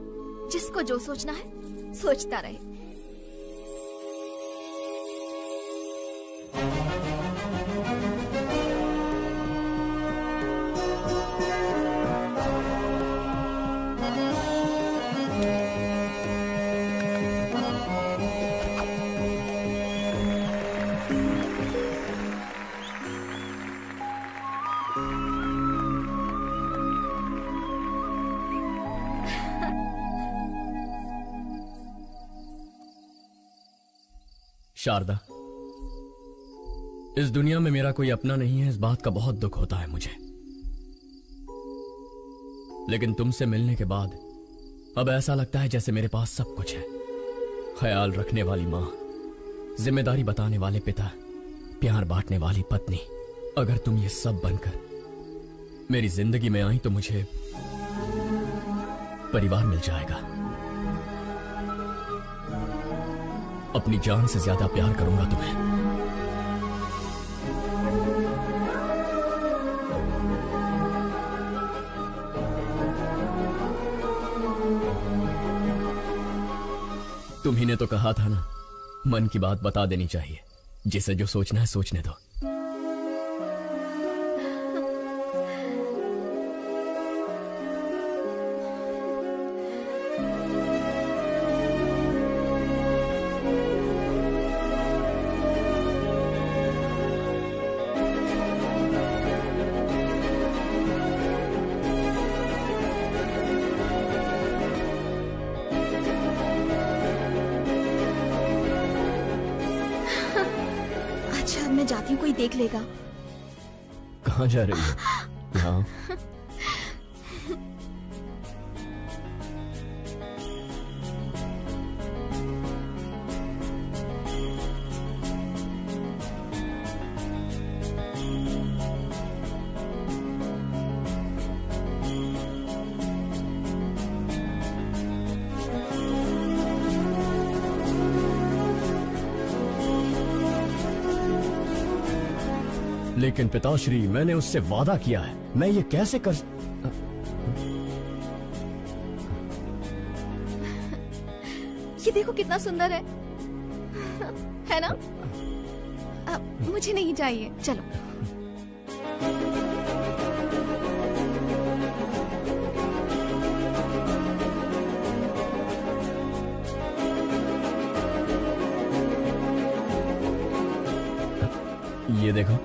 Speaker 9: जिसको जो सोचना है सोचता रहे।
Speaker 21: शारदा, इस दुनिया में मेरा कोई अपना नहीं है, इस बात का बहुत दुख होता है मुझे। लेकिन तुमसे मिलने के बाद अब ऐसा लगता है जैसे मेरे पास सब कुछ है। ख्याल रखने वाली माँ, जिम्मेदारी बताने वाले पिता, प्यार बांटने वाली पत्नी। अगर तुम ये सब बनकर मेरी जिंदगी में आई तो मुझे परिवार मिल जाएगा। अपनी जान से ज्यादा प्यार करूंगा तुम्हें। तुम्ही ने तो कहा था ना, मन की बात बता देनी चाहिए। जिसे जो सोचना है सोचने दो।
Speaker 9: जाती हूँ, कोई देख लेगा।
Speaker 21: कहाँ जा रही है? यहाँ। लेकिन पिताश्री, मैंने उससे वादा किया है, मैं ये कैसे कर...
Speaker 9: ये देखो कितना सुंदर है ना? मुझे नहीं चाहिए, चलो।
Speaker 21: ये देखो।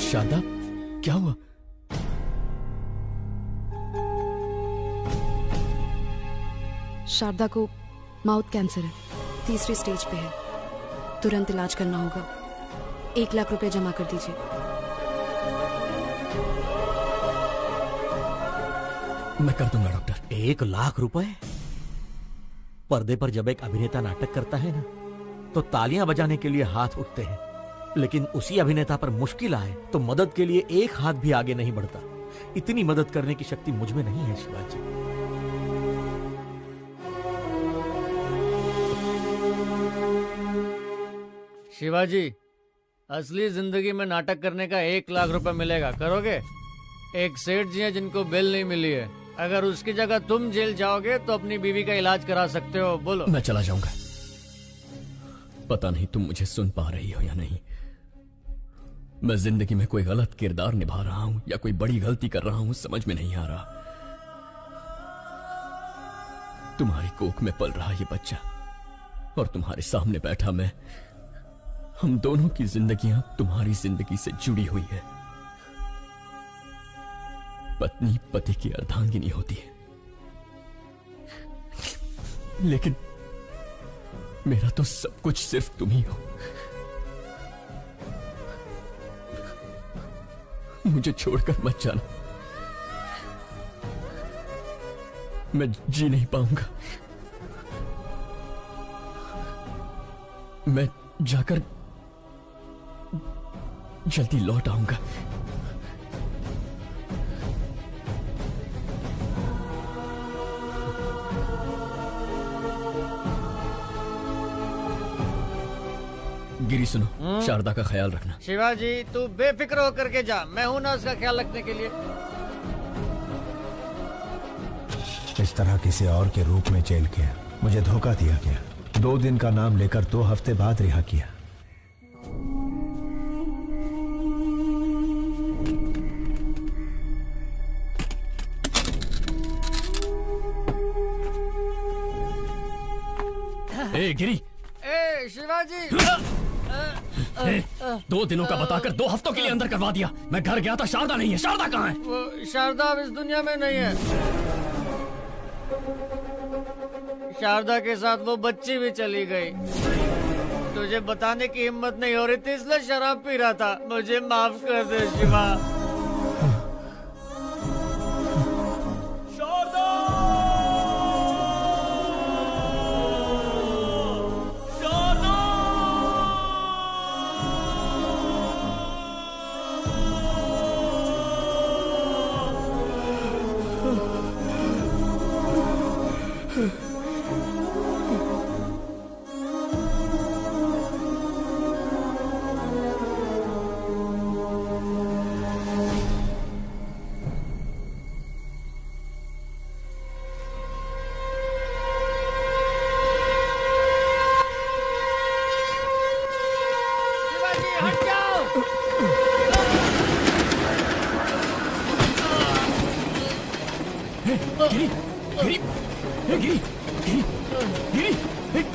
Speaker 21: शारदा, क्या हुआ?
Speaker 1: शारदा को माउथ कैंसर है, 3री स्टेज पे है। तुरंत इलाज करना होगा। 1 लाख रुपए जमा कर दीजिए।
Speaker 21: मैं कर दूंगा डॉक्टर।
Speaker 18: 1 लाख रुपए? पर्दे पर जब एक अभिनेता नाटक करता है ना, तो तालियां बजाने के लिए हाथ उठते हैं, लेकिन उसी अभिनेता पर मुश्किल आए तो मदद के लिए एक हाथ भी आगे नहीं बढ़ता। इतनी मदद करने की शक्ति मुझ में नहीं है शिवाजी।
Speaker 15: शिवाजी, असली जिंदगी में नाटक करने का 1 लाख रुपए मिलेगा, करोगे? एक सेठ जी हैं जिनको बेल नहीं मिली है। अगर उसकी जगह तुम जेल जाओगे तो अपनी बीवी का इलाज करा सकते हो। बोलो।
Speaker 21: मैं चला जाऊंगा। पता नहीं तुम मुझे सुन पा रही हो या नहीं। मैं जिंदगी में कोई गलत किरदार निभा रहा हूं या कोई बड़ी गलती कर रहा हूं, समझ में नहीं आ रहा। तुम्हारी कोख में पल रहा ये बच्चा और तुम्हारे सामने बैठा मैं, हम दोनों की जिंदगियां तुम्हारी जिंदगी से जुड़ी हुई है। पत्नी पति की अर्धांगिनी होती है, लेकिन मेरा तो सब कुछ सिर्फ तुम ही हो। मुझे छोड़कर मत जाना, मैं जी नहीं पाऊंगा। मैं जाकर जल्दी लौट आऊंगा। गिरी सुनो, शारदा का ख्याल रखना।
Speaker 15: शिवाजी, तू बेफिक्र होकर के जा, मैं हूं ना उसका ख्याल रखने के लिए।
Speaker 8: इस तरह किसी और के रूप में जेल किया, मुझे धोखा दिया गया। 2 दिन का नाम लेकर 2 हफ्ते बाद रिहा किया।
Speaker 21: ए गिरी,
Speaker 15: ए शिवाजी,
Speaker 21: 2 दिनों का बताकर 2 हफ्तों के लिए अंदर करवा दिया। मैं घर गया था, शारदा नहीं है। शारदा कहाँ है?
Speaker 15: वो शारदा अब इस दुनिया में नहीं है। शारदा के साथ वो बच्ची भी चली गई। तुझे बताने की हिम्मत नहीं हो रही थी, इसलिए शराब पी रहा था। मुझे माफ कर दे शिवा।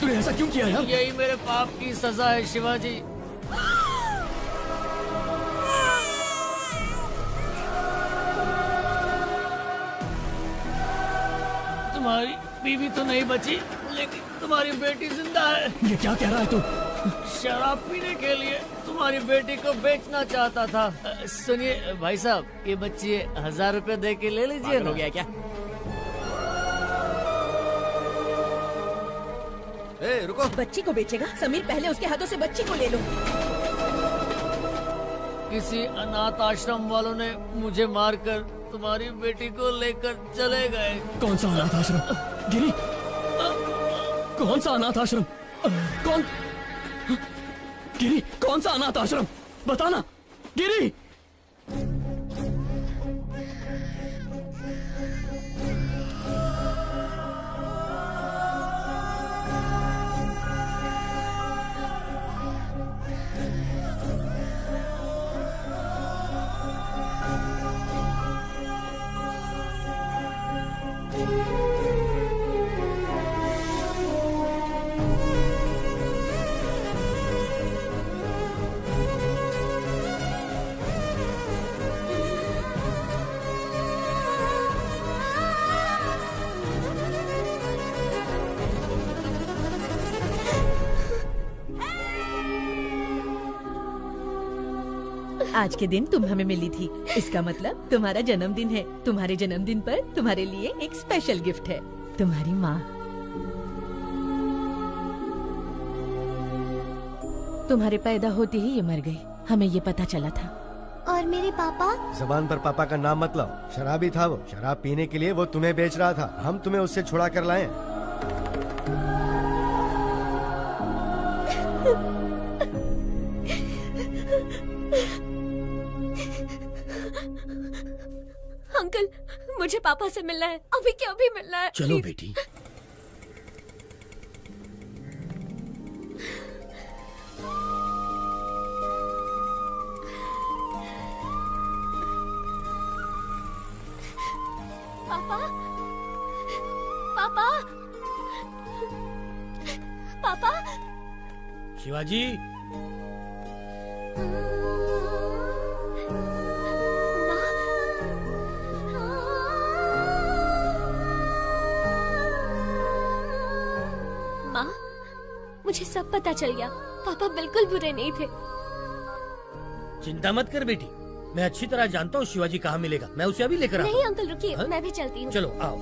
Speaker 21: तूने ऐसा क्यों किया यार?
Speaker 15: यही मेरे पाप की सजा है शिवाजी। तुम्हारी बीवी तो नहीं बची, लेकिन तुम्हारी बेटी जिंदा है।
Speaker 21: ये क्या कह रहा है तू?
Speaker 15: शराब पीने के लिए तुम्हारी बेटी को बेचना चाहता था। सुनिए भाई साहब, ये बच्ची 1000 रुपए दे के ले लीजिए।
Speaker 21: हो गया क्या?
Speaker 23: रुको। बच्ची को बेचेगा? समीर, पहले उसके हाथों से बच्ची को ले लो।
Speaker 15: किसी अनाथ आश्रम वालों ने मुझे मारकर तुम्हारी बेटी को लेकर चले गए।
Speaker 21: कौन सा अनाथ आश्रम? गिरी, कौन सा अनाथ आश्रम? कौन? गिरी, कौन सा अनाथ आश्रम? बताना गिरी।
Speaker 7: आज के दिन तुम हमें मिली थी, इसका मतलब तुम्हारा जन्मदिन है। तुम्हारे जन्मदिन पर तुम्हारे लिए एक स्पेशल गिफ्ट है। तुम्हारी माँ। तुम्हारे पैदा होते ही ये मर गई, हमें ये पता चला था।
Speaker 11: और मेरे पापा?
Speaker 3: जबान पर पापा का नाम मत लाओ, शराबी था वो। शराब पीने के लिए वो तुम्हें बेच रहा था, हम तुम्हें उससे छुड़ा कर लाए।
Speaker 4: अंकल, मुझे पापा से मिलना है, अभी के अभी मिलना है।
Speaker 18: चलो
Speaker 4: please।
Speaker 18: बेटी।
Speaker 4: पापा, पापा, पापा।
Speaker 18: शिवाजी,
Speaker 4: माँ, मुझे सब पता चल गया। पापा बिल्कुल बुरे नहीं थे।
Speaker 18: चिंता मत कर बेटी, मैं अच्छी तरह जानता हूँ शिवाजी कहाँ मिलेगा। मैं उसे अभी लेकर आता हूँ।
Speaker 4: नहीं अंकल रुकिए, मैं भी चलती हूँ।
Speaker 18: चलो आओ।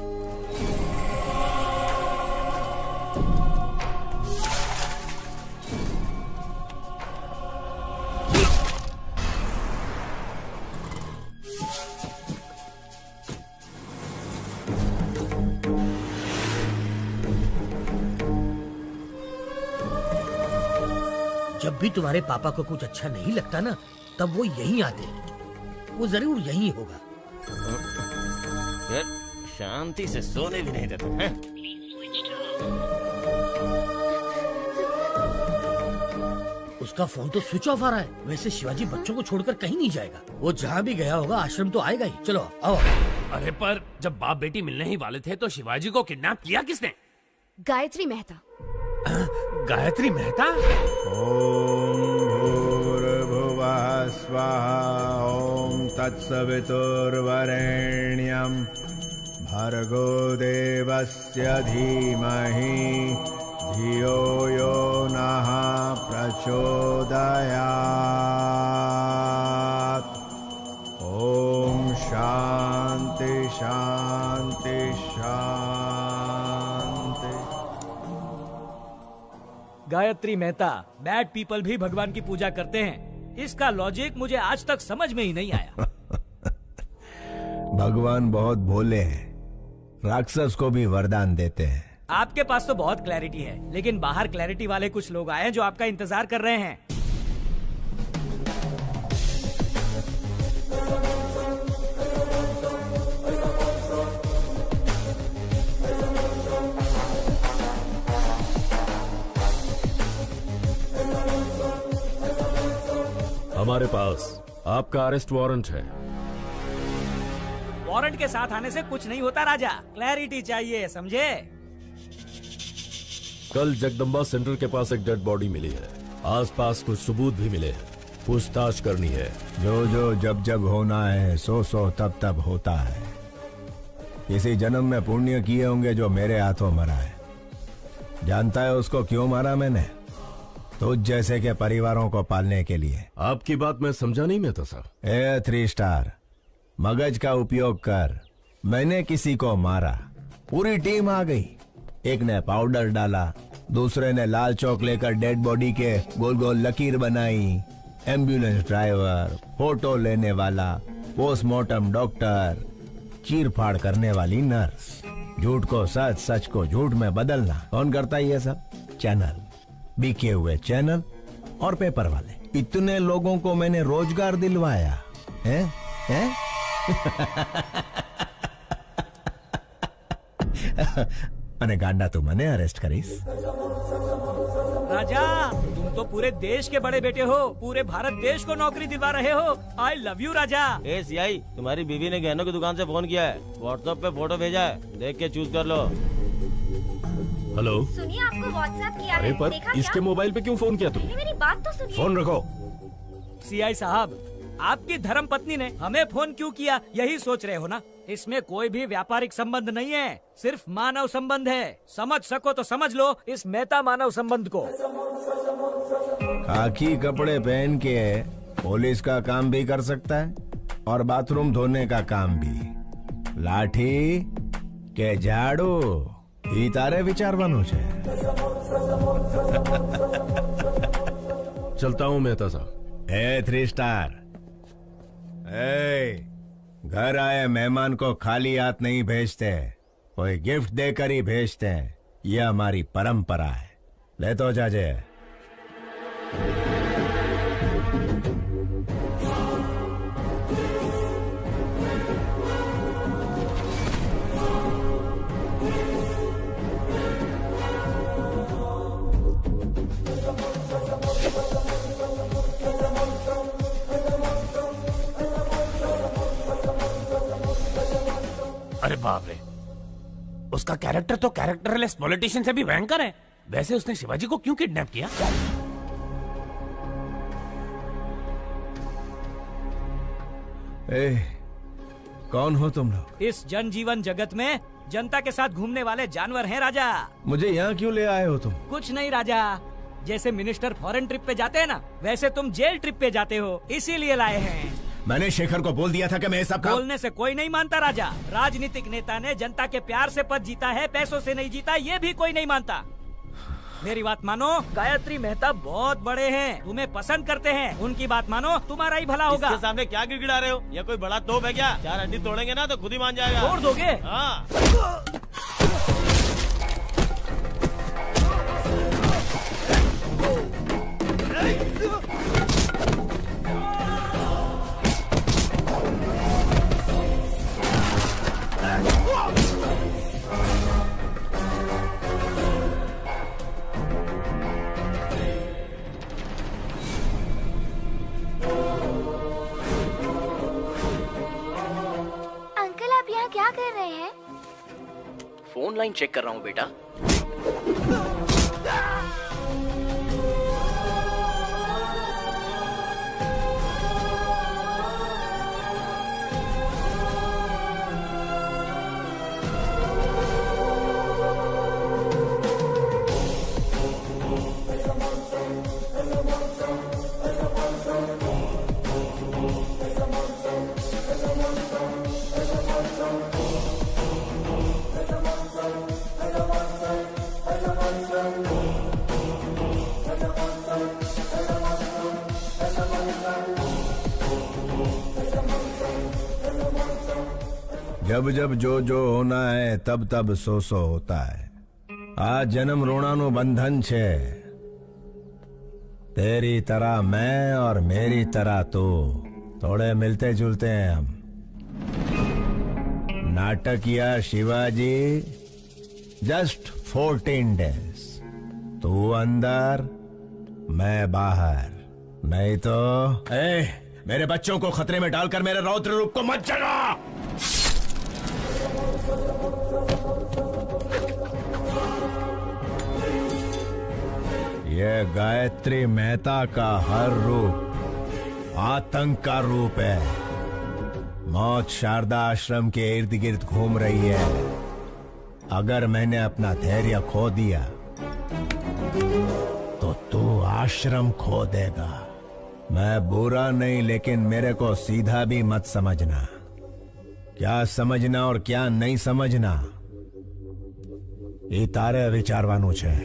Speaker 18: जब भी तुम्हारे पापा को कुछ अच्छा नहीं लगता ना, तब वो यहीं आते हैं। वो जरूर यहीं होगा।
Speaker 12: शांति से सोने भी नहीं देते हैं।
Speaker 18: उसका फोन तो स्विच ऑफ आ रहा है। वैसे शिवाजी बच्चों को छोड़कर कहीं नहीं जाएगा। वो जहाँ भी गया होगा आश्रम तो आएगा ही। चलो आओ।
Speaker 5: अरे पर जब बाप बेटी मिलने ही वाले थे तो शिवाजी को किडनैप किया किसने?
Speaker 1: गायत्री मेहता।
Speaker 5: गायत्री मेहता?
Speaker 8: ओम भूर्भुवः स्वाहा ओम तत्सवितुर्वरेण्यं भर्गो देवस्य धीमहि धियो यो नः प्रचोदयात्। ओम शांति शांति शांति।
Speaker 21: गायत्री मेहता, बैड पीपल भी भगवान की पूजा करते हैं। इसका लॉजिक मुझे आज तक समझ में ही नहीं आया।
Speaker 8: भगवान बहुत भोले हैं, राक्षस को भी वरदान देते हैं।
Speaker 21: आपके पास तो बहुत क्लैरिटी है, लेकिन बाहर क्लैरिटी वाले कुछ लोग आए हैं जो आपका इंतजार कर रहे हैं।
Speaker 19: हमारे पास आपका अरेस्ट वारंट है।
Speaker 21: वारंट के साथ आने से कुछ नहीं होता राजा, क्लैरिटी चाहिए, समझे?
Speaker 19: कल जगदम्बा सेंटर के पास एक डेड बॉडी मिली है। आसपास कुछ सबूत भी मिले हैं, पूछताछ करनी है।
Speaker 8: जो जो जब जब होना है, सो सो तब तब होता है। किसी जन्म में पुण्य किए होंगे जो मेरे हाथों मरा है। जानता है उसको क्यों मारा मैंने? तुझ जैसे के परिवारों को पालने के लिए।
Speaker 19: आपकी बात मैं समझा नहीं मैं तो सर।
Speaker 8: 3 स्टार मगज का उपयोग कर। मैंने किसी को मारा, पूरी टीम आ गई। एक ने पाउडर डाला, दूसरे ने लाल चौक लेकर डेड बॉडी के गोल गोल लकीर बनाई। एम्बुलेंस ड्राइवर, फोटो लेने वाला, पोस्टमार्टम डॉक्टर, चीर फाड़ करने वाली नर्स। झूठ को सच, सच को झूठ में बदलना कौन करता है ये सब? चैनल, बिके हुए चैनल और पेपर वाले। इतने लोगों को मैंने रोजगार दिलवाया है? અને ગાંડા તું મને અરેસ્ટ કરીશ?
Speaker 21: राजा, तुम तो पूरे देश के बड़े बेटे हो, पूरे भारत देश को नौकरी दिलवा रहे हो। आई love you Raja.
Speaker 12: A CI, तुम्हारी बीवी ने गहनों की दुकान से फोन किया है, व्हाट्सएप पे फोटो भेजा है, देख के चूज कर लो।
Speaker 19: हेलो,
Speaker 4: सुनिए, आपको व्हाट्सएप किया
Speaker 19: अरे
Speaker 4: है,
Speaker 19: पर
Speaker 4: देखा
Speaker 19: इसके
Speaker 4: क्या?
Speaker 19: मोबाइल पे क्यों फोन किया तुमने?
Speaker 4: मेरी बात तो सुनिए।
Speaker 19: फोन रखो।
Speaker 21: सीआई साहब, आपकी धर्म पत्नी ने हमें फोन क्यों किया, यही सोच रहे हो ना? इसमें कोई भी व्यापारिक संबंध नहीं है, सिर्फ मानव संबंध है। समझ सको तो समझ लो इस मेहता मानव संबंध को।
Speaker 8: खाकी कपड़े पहन के पुलिस का काम भी कर सकता है और बाथरूम धोने का काम भी। लाठी के झाड़ू ई तारे विचारવાનું છે।
Speaker 19: चलता हूँ मेहता साहब।
Speaker 8: ए 3 स्टार, घर आए मेहमान को खाली हाथ नहीं भेजते, कोई गिफ्ट देकर ही भेजते हैं। यह हमारी परंपरा है। ले तो जाजे।
Speaker 5: अरे बाप रे, उसका कैरेक्टर तो कैरेक्टरलेस पॉलिटिशियन से भी भयंकर है। वैसे उसने शिवाजी को क्यों किडनैप किया?
Speaker 8: कौन हो तुम लोग?
Speaker 21: इस जनजीवन जगत में जनता के साथ घूमने वाले जानवर हैं राजा।
Speaker 8: मुझे यहाँ क्यों ले आए हो तुम?
Speaker 21: कुछ नहीं राजा, जैसे मिनिस्टर फॉरेन ट्रिप पे जाते हैं ना, वैसे तुम जेल ट्रिप पे जाते हो, इसीलिए लाए हैं।
Speaker 8: मैंने शेखर को बोल दिया था कि मैं सब काम...
Speaker 21: बोलने से कोई नहीं मानता राजा। राजनीतिक नेता ने जनता के प्यार से पद जीता है, पैसों से नहीं जीता, ये भी कोई नहीं मानता। मेरी बात मानो, गायत्री मेहता बहुत बड़े हैं, तुम्हें पसंद करते हैं, उनकी बात मानो, तुम्हारा ही भला होगा।
Speaker 12: इसके सामने क्या गिड़गिड़ा रहे हो? ये कोई बड़ा तोप है क्या? 4 हड्डी तोड़ेंगे ना तो खुद ही मान जाएगा।
Speaker 21: तोड़ दोगे?
Speaker 12: हाँ।
Speaker 9: क्या कर रहे हैं?
Speaker 21: फोन लाइन चेक कर रहा हूँ बेटा।
Speaker 8: जब जब जो जो होना है तब तब सो सो होता है। आज जन्म रोणानु बंधन छे। तेरी तरह मैं और मेरी तरह तू, थोड़े मिलते जुलते हैं हम। नाटकिया शिवाजी जस्ट 14 डेज, तू अंदर मैं बाहर। नहीं तो मेरे बच्चों को खतरे में डालकर मेरे रौद्र रूप को मत जगा। ये गायत्री मेहता का हर रूप आतंक का रूप है। मौत शारदा आश्रम के इर्द गिर्द घूम रही है। अगर मैंने अपना धैर्य खो दिया तो तू आश्रम खो देगा। मैं बुरा नहीं, लेकिन मेरे को सीधा भी मत समझना। क्या समझना और क्या नहीं समझना ये तारे विचारवानु छे।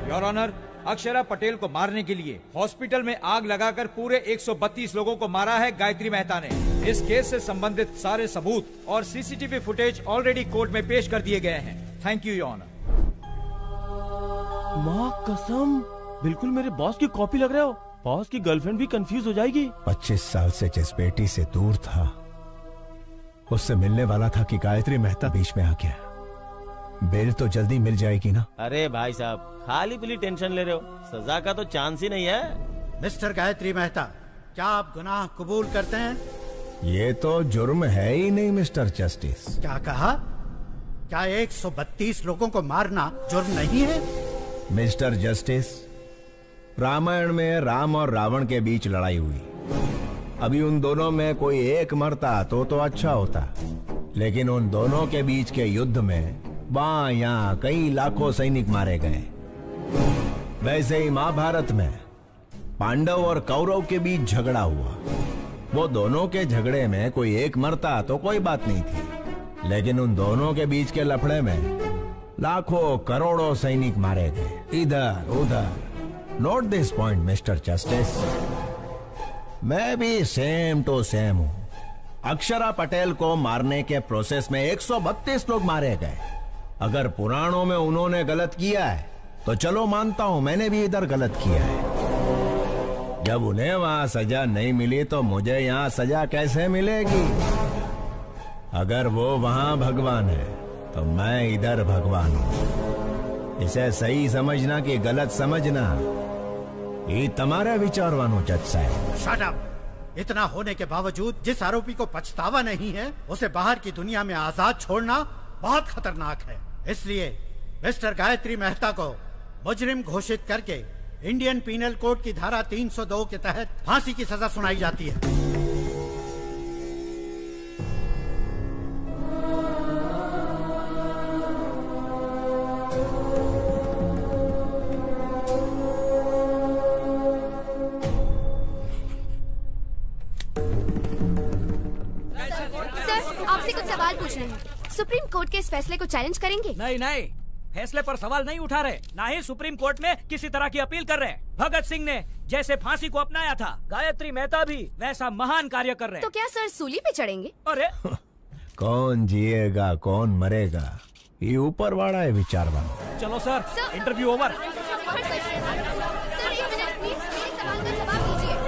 Speaker 13: योर ऑनर, अक्षरा पटेल को मारने के लिए हॉस्पिटल में आग लगाकर पूरे 132 लोगों को मारा है गायत्री मेहता ने। इस केस से संबंधित सारे सबूत और सीसीटीवी फुटेज ऑलरेडी कोर्ट में पेश कर दिए गए हैं। Thank you your honour.
Speaker 12: माँ कसम, बिल्कुल मेरे बॉस की कॉपी लग रहे हो। बॉस की गर्लफ्रेंड भी कंफ्यूज हो जाएगी।
Speaker 8: 25 साल से जिस बेटी से दूर था, उससे मिलने वाला था कि गायत्री मेहता बीच में आ गया। बेल तो जल्दी मिल जाएगी ना?
Speaker 12: अरे भाई साहब, खाली पीली टेंशन ले रहे हो, सजा का तो चांस ही नहीं है।
Speaker 2: मिस्टर गायत्री मेहता, क्या आप गुनाह कबूल करते हैं?
Speaker 8: ये तो जुर्म है ही नहीं मिस्टर जस्टिस।
Speaker 2: क्या कहा? क्या 132 लोगों को मारना जुर्म नहीं है?
Speaker 8: मिस्टर जस्टिस, रामायण में राम और रावण के बीच लड़ाई हुई। अभी उन दोनों में कोई एक मरता तो अच्छा होता, लेकिन उन दोनों के बीच के युद्ध में बां यहाँ कई लाखों सैनिक मारे गए। वैसे ही महाभारत में पांडव और कौरव के बीच झगड़ा हुआ। वो दोनों के झगड़े में कोई एक मरता तो कोई बात नहीं थी, लेकिन उन दोनों के बीच के लफड़े में लाखों करोड़ों सैनिक मारे गए, इधर उधर। Note this point mister justice, मैं भी सेम टू सेम हूं। अक्षरा पटेल को मारने के प्रोसेस में 132 लोग मारे गए। अगर पुराणों में उन्होंने गलत किया है तो चलो मानता हूं मैंने भी इधर गलत किया है। जब उन्हें वहां सजा नहीं मिली तो मुझे यहां सजा कैसे मिलेगी? अगर वो वहां भगवान है तो मैं इधर भगवान हूं। इसे सही समझना कि गलत समझना ये तुम्हारा विचारवानो जज साहब।
Speaker 2: Shut up! इतना होने के बावजूद जिस आरोपी को पछतावा नहीं है, उसे बाहर की दुनिया में आजाद छोड़ना बहुत खतरनाक है। इसलिए मिस्टर गायत्री मेहता को मुजरिम घोषित करके इंडियन पीनल कोड की धारा 302 के तहत फांसी की सजा सुनाई जाती है।
Speaker 11: सर, आपसे कुछ सवाल पूछने हैं। सुप्रीम कोर्ट के इस फैसले को चैलेंज करेंगे?
Speaker 17: नहीं नहीं, फैसले पर सवाल नहीं उठा रहे, ना ही सुप्रीम कोर्ट में किसी तरह की अपील कर रहे। भगत सिंह ने जैसे फांसी को अपनाया था, गायत्री मेहता भी वैसा महान कार्य कर रहे।
Speaker 11: तो क्या सर सूली पे चढ़ेंगे?
Speaker 17: अरे
Speaker 8: कौन जिएगा कौन मरेगा ये ऊपर वाला है विचारवान।
Speaker 17: चलो सर, इंटरव्यू ओवर।
Speaker 11: सर एक मिनट प्लीज, मेरे सवाल का जवाब दीजिए।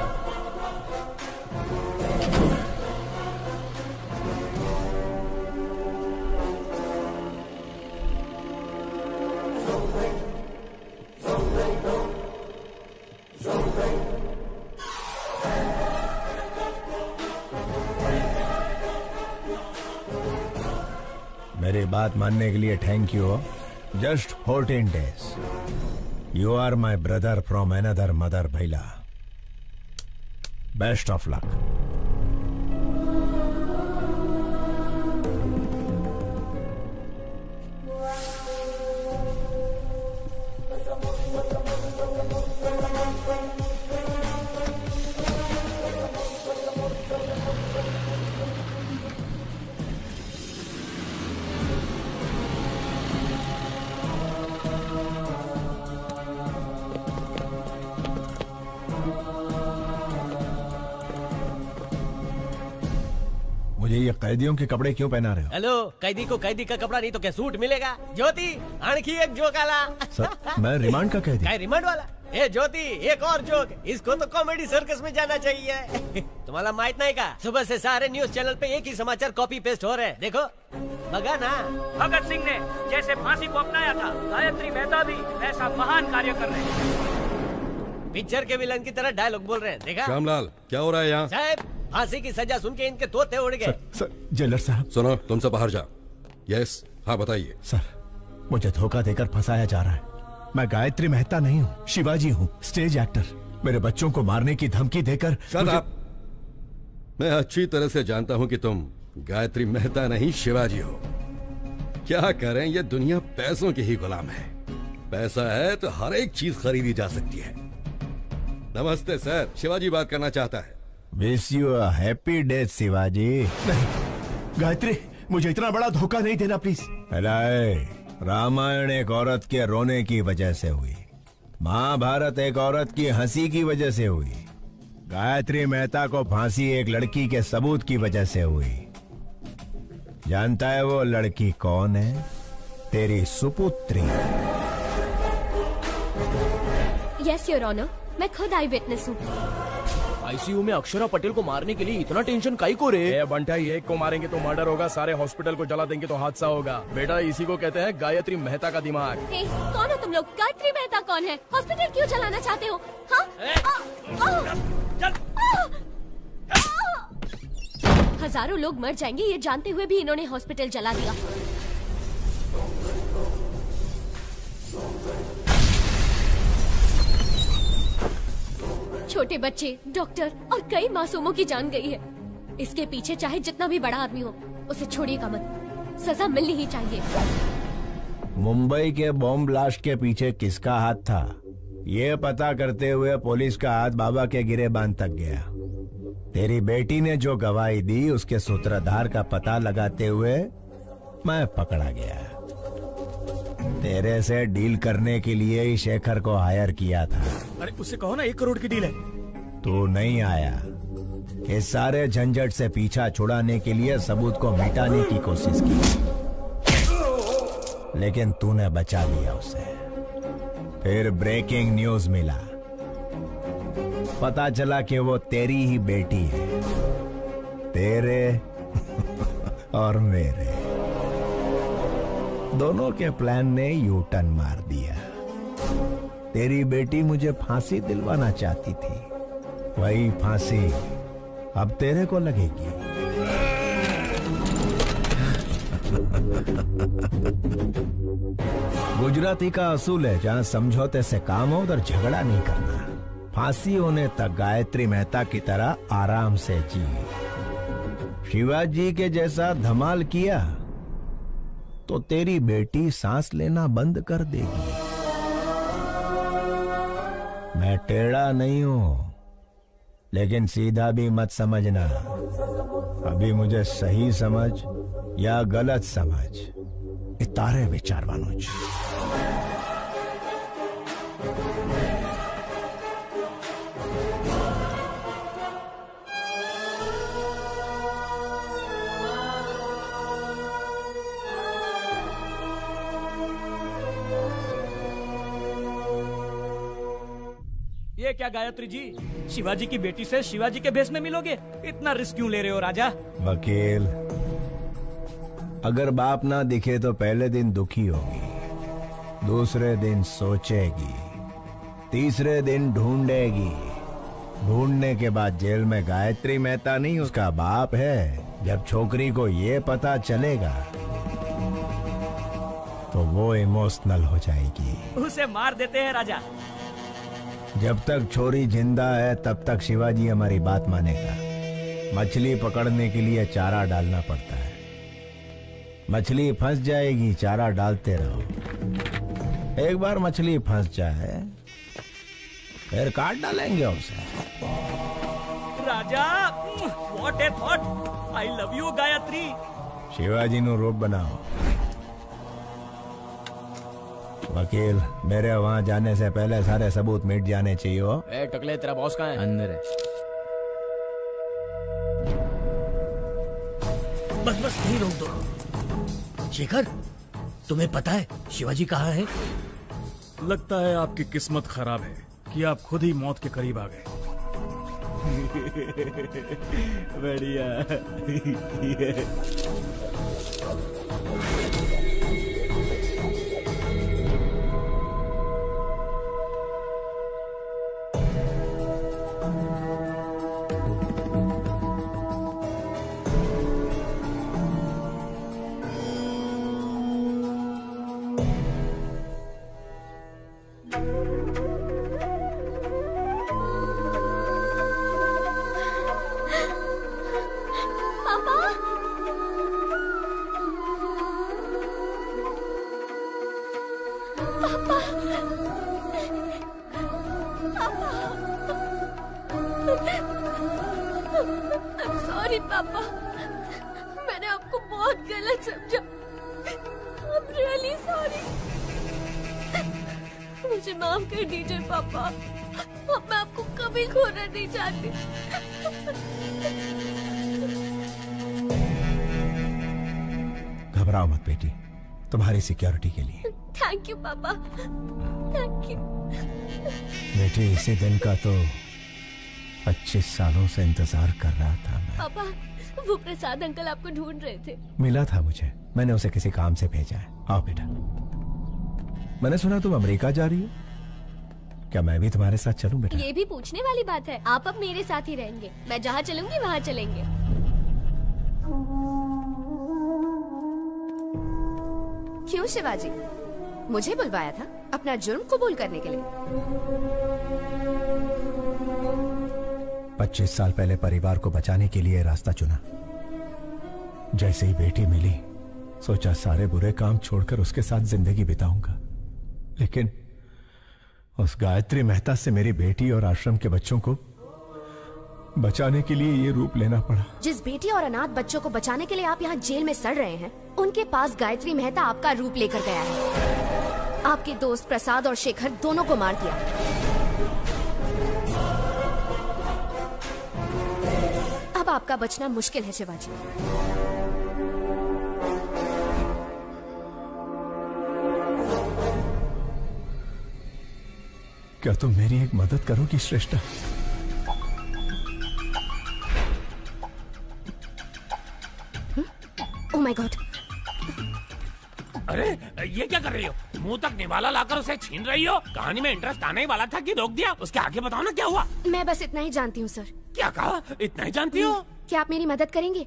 Speaker 8: मेरी बात मानने के लिए thank you. Just 14 days। You are my brother from another mother भैला। Best of luck. मुझे ये कैदियों के कपड़े क्यों पहना रहे हो?
Speaker 16: हेलो, कैदी को कैदी का कपड़ा नहीं तो क्या सूट मिलेगा? ज्योति, आणखी एक जोक आला।
Speaker 8: सर, मैं रिमांड का कैदी।
Speaker 16: काय रिमांड वाला? ए ज्योति, एक और जोक। इसको तो कॉमेडी सर्कस में जाना चाहिए। तुम्हाला माहित नाही का? सुबह से सारे न्यूज चैनल पे एक ही समाचार कॉपी पेस्ट हो रहे हैं। देखो, बगा ना।
Speaker 17: भगत सिंह ने जैसे फांसी को अपनाया था, गायत्री मेहता भी वैसा महान कार्य कर रहे।
Speaker 16: पिक्चर के विलन की तरह डायलॉग बोल रहे हैं। देखा?
Speaker 19: श्यामलाल, क्या हो रहा है यहाँ?
Speaker 16: साहब, फांसी की सजा सुन के इनके तोते उड़ गए।
Speaker 8: सर, जेलर साहब।
Speaker 19: सुनो, तुम सब बाहर जाओ। यस, हाँ बताइए।
Speaker 8: सर, मुझे धोखा देकर फंसाया जा रहा है। मैं गायत्री मेहता नहीं हूँ, शिवाजी हूँ, स्टेज एक्टर। मेरे बच्चों को मारने की धमकी देकर
Speaker 19: मैं अच्छी तरह से जानता हूँ कि तुम गायत्री मेहता नहीं शिवाजी हो। क्या करें, ये दुनिया पैसों की ही गुलाम है। पैसा है तो हर एक चीज खरीदी जा सकती है। नमस्ते सर, शिवाजी बात करना चाहता है।
Speaker 8: Wish you a happy death Shivaji. नहीं, गायत्री, मुझे इतना बड़ा धोखा नहीं देना प्लीज। रामायण एक औरत के रोने की वजह से हुई, महाभारत एक औरत की हंसी की वजह से हुई, गायत्री मेहता को फांसी एक लड़की के सबूत की वजह से हुई। जानता है वो लड़की कौन है? तेरी सुपुत्री।
Speaker 11: यस योर ऑनर, मैं खुद आई विटनेस हूँ।
Speaker 21: आईसीयू में अक्षरा पटेल को मारने के लिए इतना टेंशन काई को रे?
Speaker 12: बंटा, एक को मारेंगे तो मर्डर होगा, सारे हॉस्पिटल को जला देंगे तो हादसा होगा। बेटा इसी को कहते हैं गायत्री मेहता का दिमाग।
Speaker 11: कौन हो तुम लोग? गायत्री मेहता कौन है? हॉस्पिटल क्यों चलाना चाहते हो? हजारों लोग मर जाएंगे ये जानते हुए भी इन्होंने हॉस्पिटल जला दिया। छोटे बच्चे, डॉक्टर और कई मासूमों की जान गई है। इसके पीछे चाहे जितना भी बड़ा आदमी हो, उसे छोड़िएगा मत। सजा मिलनी ही चाहिए।
Speaker 8: मुंबई के बॉम्ब ब्लास्ट के पीछे किसका हाथ था, ये पता करते हुए पुलिस का हाथ बाबा के गिरेबान तक गया। तेरी बेटी ने जो गवाही दी उसके सूत्रधार का पता लगाते हुए मैं पकड़ा गया। तेरे से डील करने के लिए ही शेखर को हायर किया था।
Speaker 18: अरे उससे कहो ना 1 करोड़ की डील है।
Speaker 8: तू नहीं आया। इस सारे झंझट से पीछा छुड़ाने के लिए सबूत को मिटाने की कोशिश की, लेकिन तूने बचा लिया उसे। फिर ब्रेकिंग न्यूज मिला, पता चला कि वो तेरी ही बेटी है, तेरे और मेरे दोनों के प्लान ने यू टर्न मार दिया। तेरी बेटी मुझे फांसी दिलवाना चाहती थी, वही फांसी अब तेरे को लगेगी। गुजराती का असूल है, जहां समझौते से काम हो उधर झगड़ा नहीं करना। फांसी होने तक गायत्री मेहता की तरह आराम से जी। शिवाजी के जैसा धमाल किया तो तेरी बेटी सांस लेना बंद कर देगी। मैं टेढ़ा नहीं हूं, लेकिन सीधा भी मत समझना। अभी मुझे सही समझ या गलत समझ, इतारे विचार वानुज।
Speaker 17: ये क्या गायत्री जी, शिवाजी की बेटी से शिवाजी के भेष में मिलोगे? इतना रिस्क क्यों ले रहे हो राजा?
Speaker 8: वकील, अगर बाप ना दिखे तो पहले दिन दुखी होगी, दूसरे दिन सोचेगी, तीसरे दिन ढूंढेगी। ढूंढने के बाद जेल में गायत्री मेहता नहीं उसका बाप है। जब छोकरी को ये पता चलेगा तो वो इमोशनल हो जाएगी।
Speaker 17: उसे मार देते हैं राजा।
Speaker 8: जब तक छोरी जिंदा है तब तक शिवाजी हमारी बात मानेगा। मछली पकड़ने के लिए चारा डालना पड़ता है। मछली फंस जाएगी, चारा डालते रहो। एक बार मछली फंस जाए फिर काट डालेंगे उसे।
Speaker 17: Raja, what a thought. I love you Gayatri.
Speaker 8: Shivaji नु रूप बनाओ। वकील, मेरे वहाँ जाने से पहले सारे सबूत मिट जाने चाहिए। हो
Speaker 21: ए टकले, तेरा बॉस कहाँ है?
Speaker 18: अंदर है। बस बस नहीं रोक दो। शेखर, तुम्हें पता है शिवाजी कहाँ है?
Speaker 14: लगता है आपकी किस्मत खराब है कि आप खुद ही मौत के करीब आ गए।
Speaker 21: बढ़िया।
Speaker 11: सॉरी पापा, मैंने आपको बहुत गलत समझा। I'm really sorry। मुझे माफ कर दीजिए पापा, अब मैं आपको कभी खोना नहीं चाहती।
Speaker 8: घबराओ मत बेटी, तुम्हारी सिक्योरिटी के लिए।
Speaker 11: थैंक यू पापा, थैंक यू।
Speaker 8: बेटे, इसी दिन का तो 25 सालों से इंतजार कर रहा था मैं।
Speaker 11: पापा, वो प्रसाद अंकल आपको ढूंढ रहे थे।
Speaker 8: मिला था मुझे, मैंने उसे किसी काम से भेजा है। आओ बेटा। मैंने सुना तुम अमेरिका जा रही हो, क्या मैं भी तुम्हारे साथ चलूं बेटा?
Speaker 11: ये भी पूछने वाली बात है। आप अब मेरे साथ ही रहेंगे, मैं जहाँ चलूंगी वहाँ चलेंगे।
Speaker 9: क्यों शिवाजी, मुझे बुलवाया था अपना जुर्म कबूल करने के लिए?
Speaker 8: 25 साल पहले परिवार को बचाने के लिए रास्ता चुना। जैसे ही बेटी मिली, सोचा सारे बुरे काम छोड़कर उसके साथ जिंदगी बिताऊंगा। लेकिन उस गायत्री मेहता से मेरी बेटी और आश्रम के बच्चों को बचाने के लिए ये रूप लेना पड़ा।
Speaker 9: जिस बेटी और अनाथ बच्चों को बचाने के लिए आप यहाँ जेल में सड़ रहे हैं, उनके पास गायत्री मेहता आपका रूप लेकर गया है। आपके दोस्त प्रसाद और शेखर दोनों को मार दिया। अब आपका बचना मुश्किल है शिवाजी।
Speaker 8: क्या तुम मेरी एक मदद करोगी श्रेष्ठा?
Speaker 9: Oh my God!
Speaker 5: अरे ये क्या कर रही हो? मुंह तक निवाला लाकर उसे छीन रही हो? कहानी में इंटरेस्ट आने ही वाला था कि रोक दिया? उसके आगे बताओ ना क्या हुआ?
Speaker 9: मैं बस इतना ही जानती हूँ सर।
Speaker 5: क्या कहा? इतना ही जानती हो?
Speaker 9: क्या आप मेरी मदद करेंगे?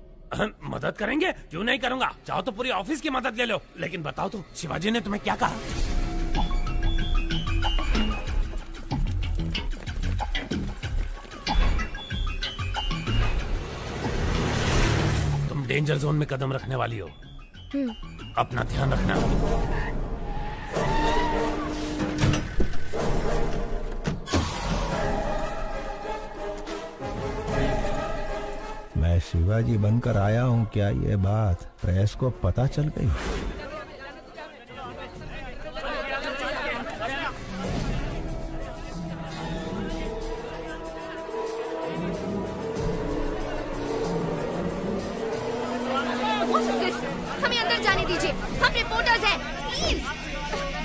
Speaker 5: मदद करेंगे? क्यों नहीं करूँगा। चाहो तो पूरी ऑफिस की मदद ले लो। लेकिन बताओ तो, शिवाजी ने तुम्हें क्या कहा? तुम डेंजर जोन में कदम रखने वाली हो, अपना ध्यान रखना।
Speaker 8: मैं शिवाजी बनकर आया हूँ, क्या ये बात प्रेस को पता चल गई?
Speaker 9: हमें अंदर जाने दीजिए, हम रिपोर्टर्स हैं, प्लीज।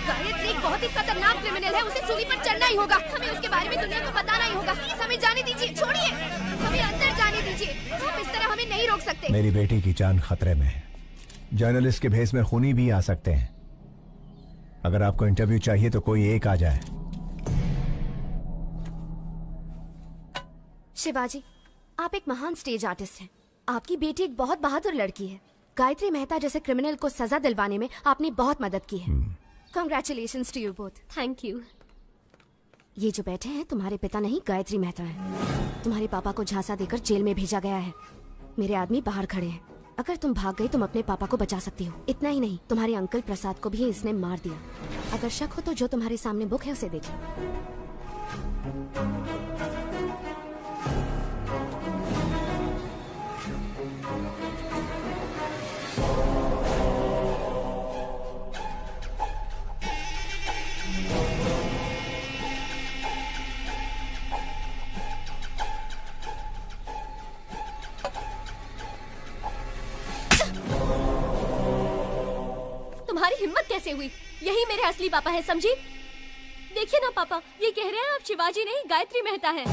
Speaker 9: गायत्री एक बहुत ही खतरनाक क्रिमिनल है, उसे सूली पर चढ़ना ही होगा। हमें उसके बारे में दुनिया को बताना ही होगा। प्लीज हमें जाने दीजिए, छोड़िए, हमें अंदर जाने दीजिए। आप इस तरह हमें नहीं रोक सकते।
Speaker 8: मेरी बेटी की जान खतरे में है। जर्नलिस्ट के भेस में खूनी भी आ सकते हैं। अगर आपको इंटरव्यू चाहिए तो कोई एक आ जाए।
Speaker 9: शिवाजी, आप एक महान स्टेज आर्टिस्ट हैं। आपकी बेटी एक बहुत बहादुर लड़की है। गायत्री मेहता जैसे क्रिमिनल को सजा दिलवाने में आपने बहुत मदद की है। Congratulations to you both.
Speaker 11: Thank you.
Speaker 9: ये जो बैठे हैं तुम्हारे पिता नहीं, गायत्री मेहता हैं। तुम्हारे पापा को झांसा देकर जेल में भेजा गया है। मेरे आदमी बाहर खड़े हैं। अगर तुम भाग गई तुम अपने पापा को बचा सकती हो। इतना ही नहीं, तुम्हारे अंकल प्रसाद को भी इसने मार दिया। अगर शक हो तो जो तुम्हारे सामने बुक है उसे देखिए।
Speaker 11: तुम्हारी हिम्मत कैसे हुई? यही मेरे असली पापा है, समझी? देखिए ना पापा, ये कह रहे हैं आप शिवाजी नहीं गायत्री मेहता हैं।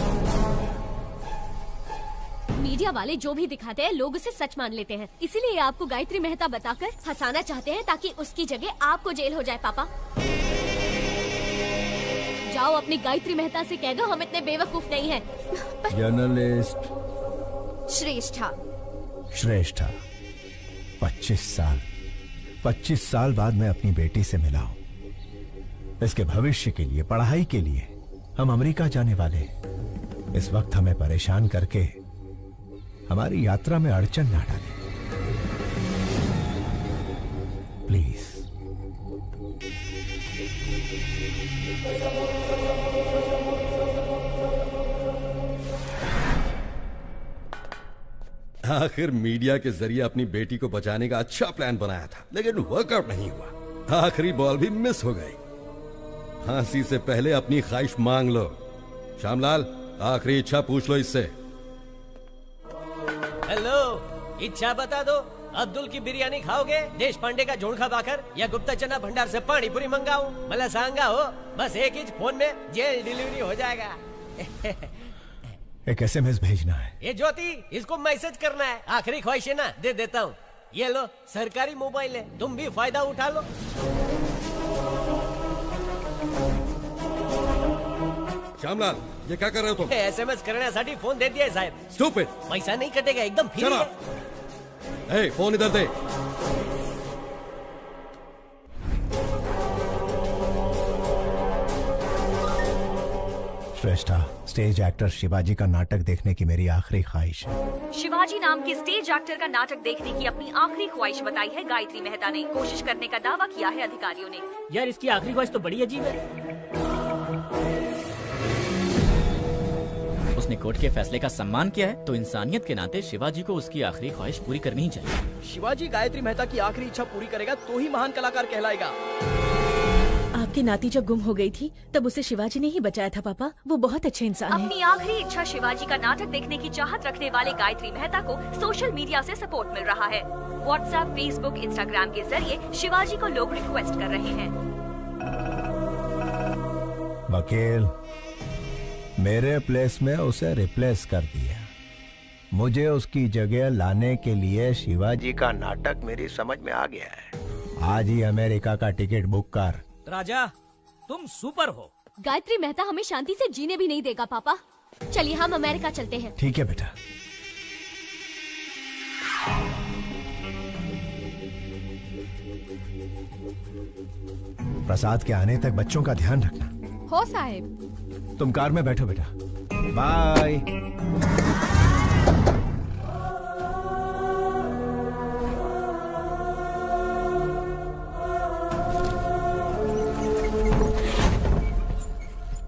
Speaker 11: मीडिया वाले जो भी दिखाते हैं लोग उसे सच मान लेते हैं, इसीलिए आपको गायत्री मेहता बताकर हंसाना चाहते हैं ताकि उसकी जगह आपको जेल हो जाए। पापा जाओ अपनी गायत्री मेहता से कह दो हम इतने बेवकूफ नहीं हैं।
Speaker 8: जर्नलिस्ट
Speaker 9: श्रेष्ठा।
Speaker 8: श्रेष्ठा, 25 साल बाद मैं अपनी बेटी से मिला हूं। इसके भविष्य के लिए, पढ़ाई के लिए हम अमेरिका जाने वाले हैं। इस वक्त हमें परेशान करके हमारी यात्रा में अड़चन ना डालें, प्लीज।
Speaker 19: आखिर मीडिया के जरिए अपनी बेटी को बचाने का अच्छा प्लान बनाया था, लेकिन वर्कआउट नहीं हुआ। आखिरी बॉल भी मिस हो गई। फांसी से पहले अपनी ख्वाहिश मांग लो। श्यामलाल, आखिरी इच्छा पूछ लो इससे।
Speaker 16: हेलो, इच्छा बता दो। अब्दुल की बिरयानी खाओगे, देश पांडे का जोड़खा भाकर, या गुप्ता चना भंडार से पानी पूरी मंगाऊं? मला सांगा हो, बस एक ही फोन में जेल डिलीवरी हो जाएगा।
Speaker 8: एक SMS भेजना है।
Speaker 16: ये ज्योति, इसको मैसेज करना है। आखिरी ख्वाहिश है ना, दे देता हूँ। ये लो, सरकारी मोबाइल है, तुम भी फायदा उठा लो।
Speaker 19: श्यामलाल, ये क्या कर रहे हो तुम?
Speaker 16: SMS करण्यासाठी फोन दे दिया है साहब।
Speaker 19: Stupid!
Speaker 16: पैसा नहीं कटेगा, एकदम फ्री
Speaker 19: Shut
Speaker 16: है।
Speaker 19: up! Hey, फोन इधर दे।
Speaker 8: श्रेष्ठा, स्टेज एक्टर शिवाजी का नाटक देखने की मेरी आखिरी ख्वाहिश है।
Speaker 4: शिवाजी नाम के स्टेज एक्टर का नाटक देखने की अपनी आखिरी ख्वाहिश बताई है गायत्री मेहता ने। कोशिश करने का दावा किया है अधिकारियों ने।
Speaker 17: यार इसकी आखिरी ख्वाहिश तो बड़ी अजीब है।
Speaker 21: उसने कोर्ट के फैसले का सम्मान किया है, तो इंसानियत के नाते शिवाजी को उसकी आखिरी ख्वाहिश पूरी करनी ही चाहिए। शिवाजी गायत्री मेहता की आखिरी इच्छा पूरी करेगा तो ही महान कलाकार कहलाएगा।
Speaker 7: आपकी नाती जब गुम हो गई थी तब उसे शिवाजी ने ही बचाया था पापा। वो बहुत अच्छे इंसान है।
Speaker 4: अपनी आखिरी इच्छा शिवाजी का नाटक देखने की चाहत रखने वाले गायत्री मेहता को सोशल मीडिया से सपोर्ट मिल रहा है। व्हाट्सएप, फेसबुक, इंस्टाग्राम के जरिए शिवाजी को लोग रिक्वेस्ट कर रहे हैं।
Speaker 8: वकील, मेरे प्लेस में उसे रिप्लेस कर दिया। मुझे उसकी जगह लाने के लिए शिवाजी का नाटक मेरी समझ में आ गया है। आज ही अमेरिका का टिकट बुक कर।
Speaker 17: राजा, तुम सुपर हो।
Speaker 11: गायत्री मेहता हमें शांति से जीने भी नहीं देगा पापा। चलिए हम अमेरिका चलते हैं।
Speaker 8: ठीक है बेटा। प्रसाद के आने तक बच्चों का ध्यान रखना।
Speaker 1: हो साहिब।
Speaker 8: तुम कार में बैठो बेटा। बाय।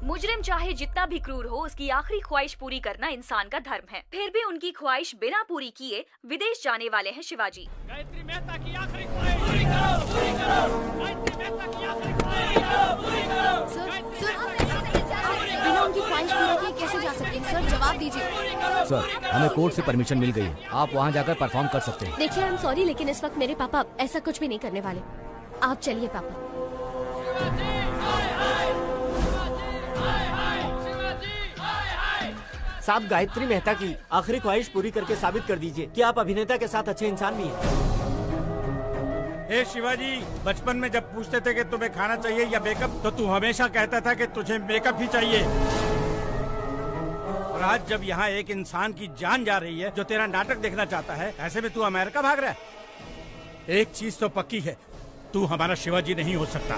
Speaker 4: मुजरिम चाहे जितना भी क्रूर हो, उसकी आखिरी ख्वाहिश पूरी करना इंसान का धर्म है। फिर भी उनकी ख्वाहिश बिना पूरी किए विदेश जाने वाले हैं शिवाजी।
Speaker 6: गायत्री मेहता की आखिरी ख्वाहिश पूरी करो, पूरी करो। गायत्री मेहता की आखिरी ख्वाहिश पूरी करो, पूरी करो।
Speaker 9: बिना उनकी ख्वाहिश पूरी किए कैसे जा सकते हैं? सर जवाब दीजिए।
Speaker 21: सर, हमें कोर्ट से परमिशन मिल गई है। आप वहाँ जाकर परफॉर्म कर सकते हैं।
Speaker 11: देखिए, आई एम सॉरी, लेकिन इस वक्त मेरे पापा ऐसा कुछ भी नहीं करने वाले। आप चलिए पापा।
Speaker 16: साहब, गायत्री मेहता की आखिरी ख्वाहिश पूरी करके साबित कर दीजिए कि आप अभिनेता के साथ अच्छे इंसान भी हैं।
Speaker 2: हे शिवाजी, बचपन में जब पूछते थे कि तुम्हें खाना चाहिए या मेकअप, तो तू हमेशा कहता था कि तुझे मेकअप ही चाहिए। और आज जब यहाँ एक इंसान की जान जा रही है जो तेरा नाटक देखना चाहता है, ऐसे में तू अमेरिका भाग रहा है। एक चीज तो पक्की है, तू हमारा शिवाजी नहीं हो सकता।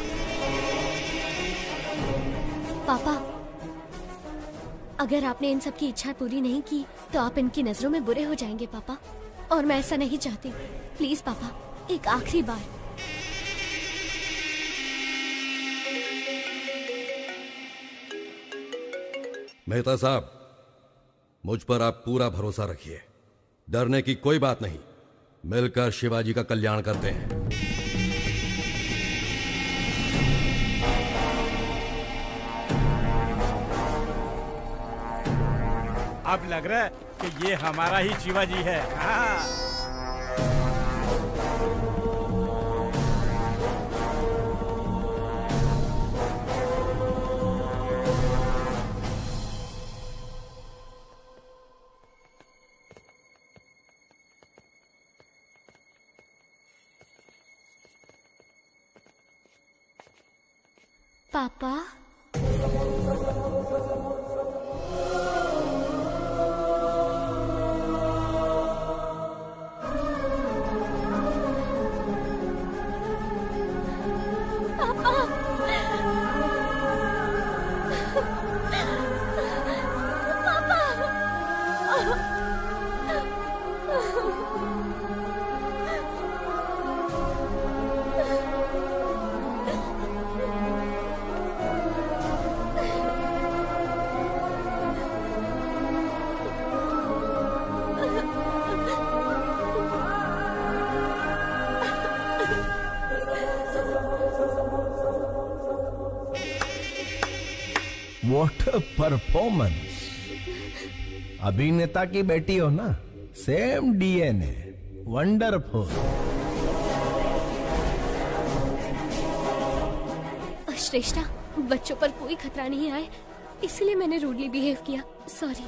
Speaker 11: पापा, अगर आपने इन सब की इच्छा पूरी नहीं की तो आप इनकी नजरों में बुरे हो जाएंगे पापा। और मैं ऐसा नहीं चाहती। प्लीज पापा, एक आखिरी बार।
Speaker 19: मेहता साहब, मुझ पर आप पूरा भरोसा रखिए। डरने की कोई बात नहीं। मिलकर शिवाजी का कल्याण करते हैं।
Speaker 2: अब लग रहा है कि ये हमारा ही शिवाजी है। हाँ।
Speaker 11: पापा,
Speaker 8: What a performance! अभिनेता की बेटी हो ना, सेम DNA। वंडरफुल।
Speaker 11: श्रेष्ठा, बच्चों पर कोई खतरा नहीं आए, इसलिए मैंने रूडली बिहेव किया। सॉरी।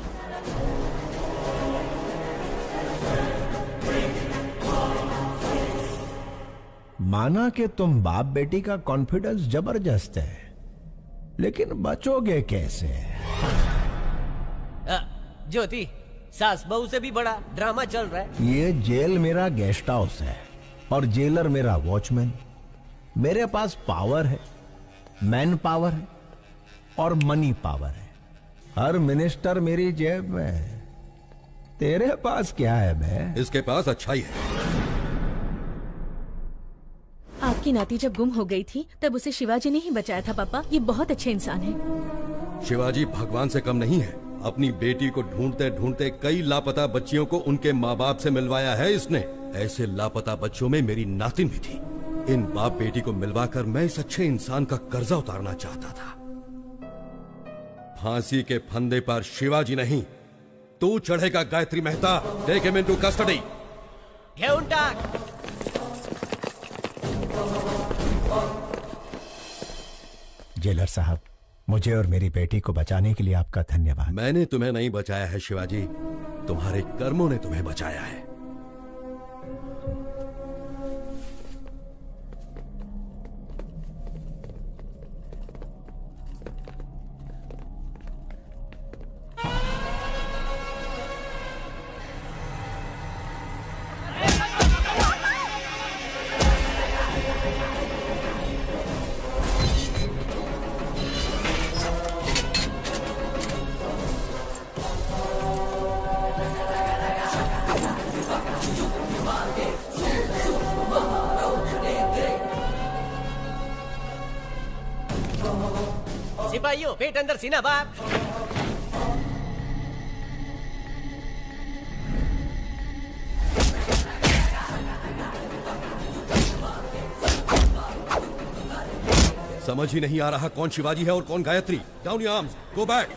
Speaker 8: माना कि तुम बाप बेटी का कॉन्फिडेंस जबरदस्त है, लेकिन बचोगे कैसे?
Speaker 16: ज्योति, सास बहू से भी बड़ा ड्रामा चल रहा है।
Speaker 8: ये जेल मेरा गेस्ट हाउस है और जेलर मेरा वॉचमैन। मेरे पास पावर है, मैन पावर है और मनी पावर है। हर मिनिस्टर मेरी जेब में है। तेरे पास क्या है बे?
Speaker 19: इसके पास अच्छाई है।
Speaker 7: आपकी नाती जब गुम हो गई थी तब उसे शिवाजी ने ही बचाया था पापा। ये बहुत अच्छे इंसान है।
Speaker 19: शिवाजी भगवान से कम नहीं है। अपनी बेटी को ढूंढते ढूंढते कई लापता बच्चियों को उनके माँ बाप से मिलवाया है इसने। ऐसे लापता बच्चों में मेरी नातिन भी थी। इन बाप बेटी को मिलवाकर मैं इस अच्छे इंसान का कर्जा उतारना चाहता था। फांसी के फंदे पर शिवाजी नहीं, तू चढ़ेगा Gayatri Mehta. Take him into custody.
Speaker 16: घेऊन टाक।
Speaker 8: जेलर साहब, मुझे और मेरी बेटी को बचाने के लिए आपका धन्यवाद।
Speaker 19: मैंने तुम्हें नहीं बचाया है शिवाजी, तुम्हारे कर्मों ने तुम्हें बचाया है।
Speaker 16: सिपाहियों, पेट अंदर सीना बाहर।
Speaker 19: समझ ही नहीं आ रहा कौन शिवाजी है और कौन Gayatri. Down your arms, go back.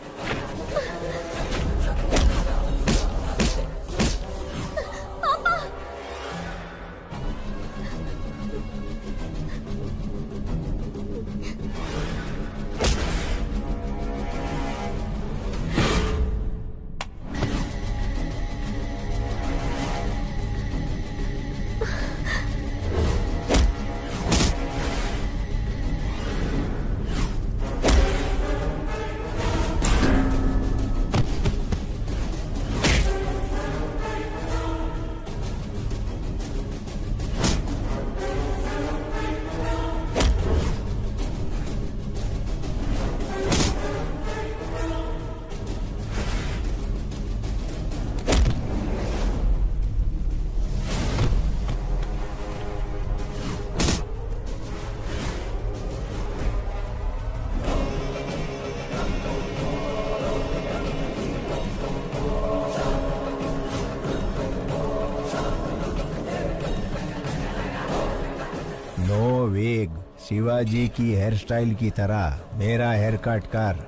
Speaker 8: Shivaji की हेयर स्टाइल की तरह मेरा हेयर कट कर।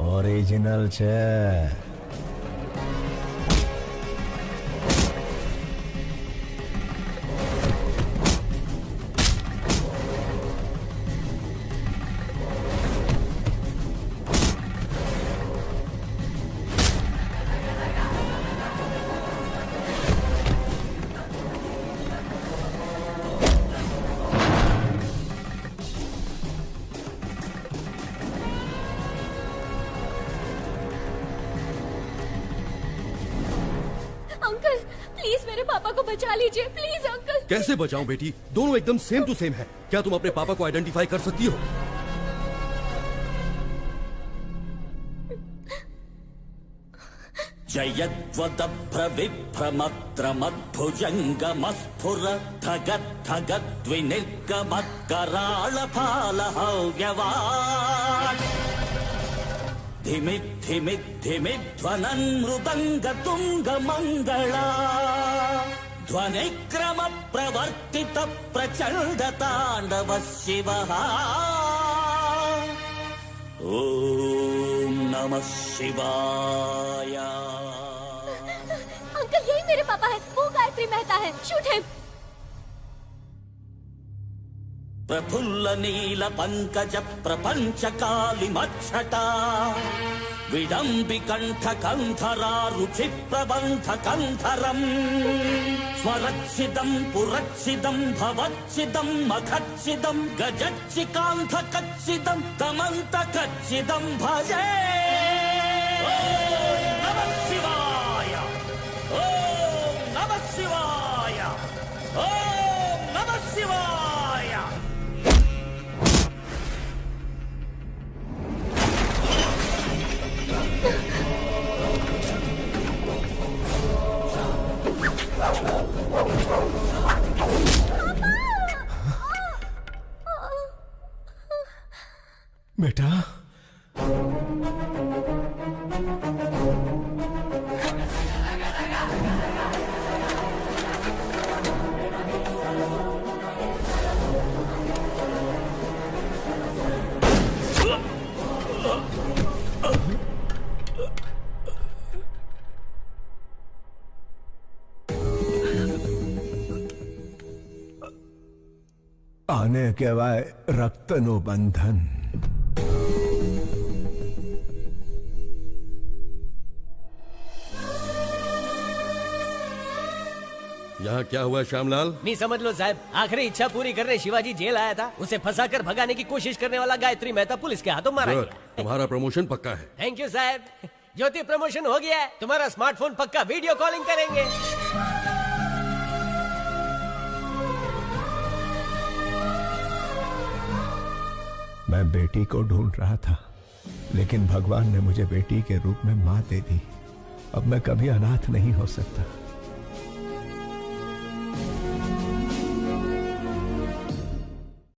Speaker 8: ओरिजिनल छे।
Speaker 19: कैसे बचाऊं बेटी? दोनों एकदम सेम टू सेम है। क्या तुम अपने पापा को आइडेंटिफाई कर सकती हो?
Speaker 10: ध्वनिक्रम प्रवर्तित प्रचंड तांडव शिवः। ओम नमः शिवाय।
Speaker 11: अंकल, यही मेरे पापा है। वो गायत्री मेहता है। Shoot him.
Speaker 10: प्रफुल्ल नील पंकज प्रपंच कालिमच्छटा विडम्बिकण्ठ कंधरा रुचि प्रबंध कंधरम स्वरच्छिदं पुरच्छिदं भवच्छिदं मखच्छिदं गजच्चिकान्ध कच्छिदं तमन्त कच्छिदं भजे। ओम नमः शिवाय, ओम नमः शिवाय, ओम नमः शिवाय।
Speaker 8: बेटा, आने के बाद रक्तनु बंधन।
Speaker 19: यहाँ क्या हुआ श्यामलाल?
Speaker 16: नहीं समझ लो साहब, आखिरी इच्छा पूरी करने शिवाजी जेल आया था। उसे फंसाकर भगाने की कोशिश करने वाला गायत्री मेहता पुलिस के हाथों मारा गया।
Speaker 19: तुम्हारा प्रमोशन पक्का है।
Speaker 16: थैंक यू साहब। ज्योति प्रमोशन हो गया है। तुम्हारा स्मार्टफोन पक्का वीडियो कॉलिंग करेंगे।
Speaker 8: मैं बेटी को ढूंढ रहा था, लेकिन भगवान ने मुझे बेटी के रूप में मां दे दी। अब मैं कभी अनाथ नहीं हो सकता।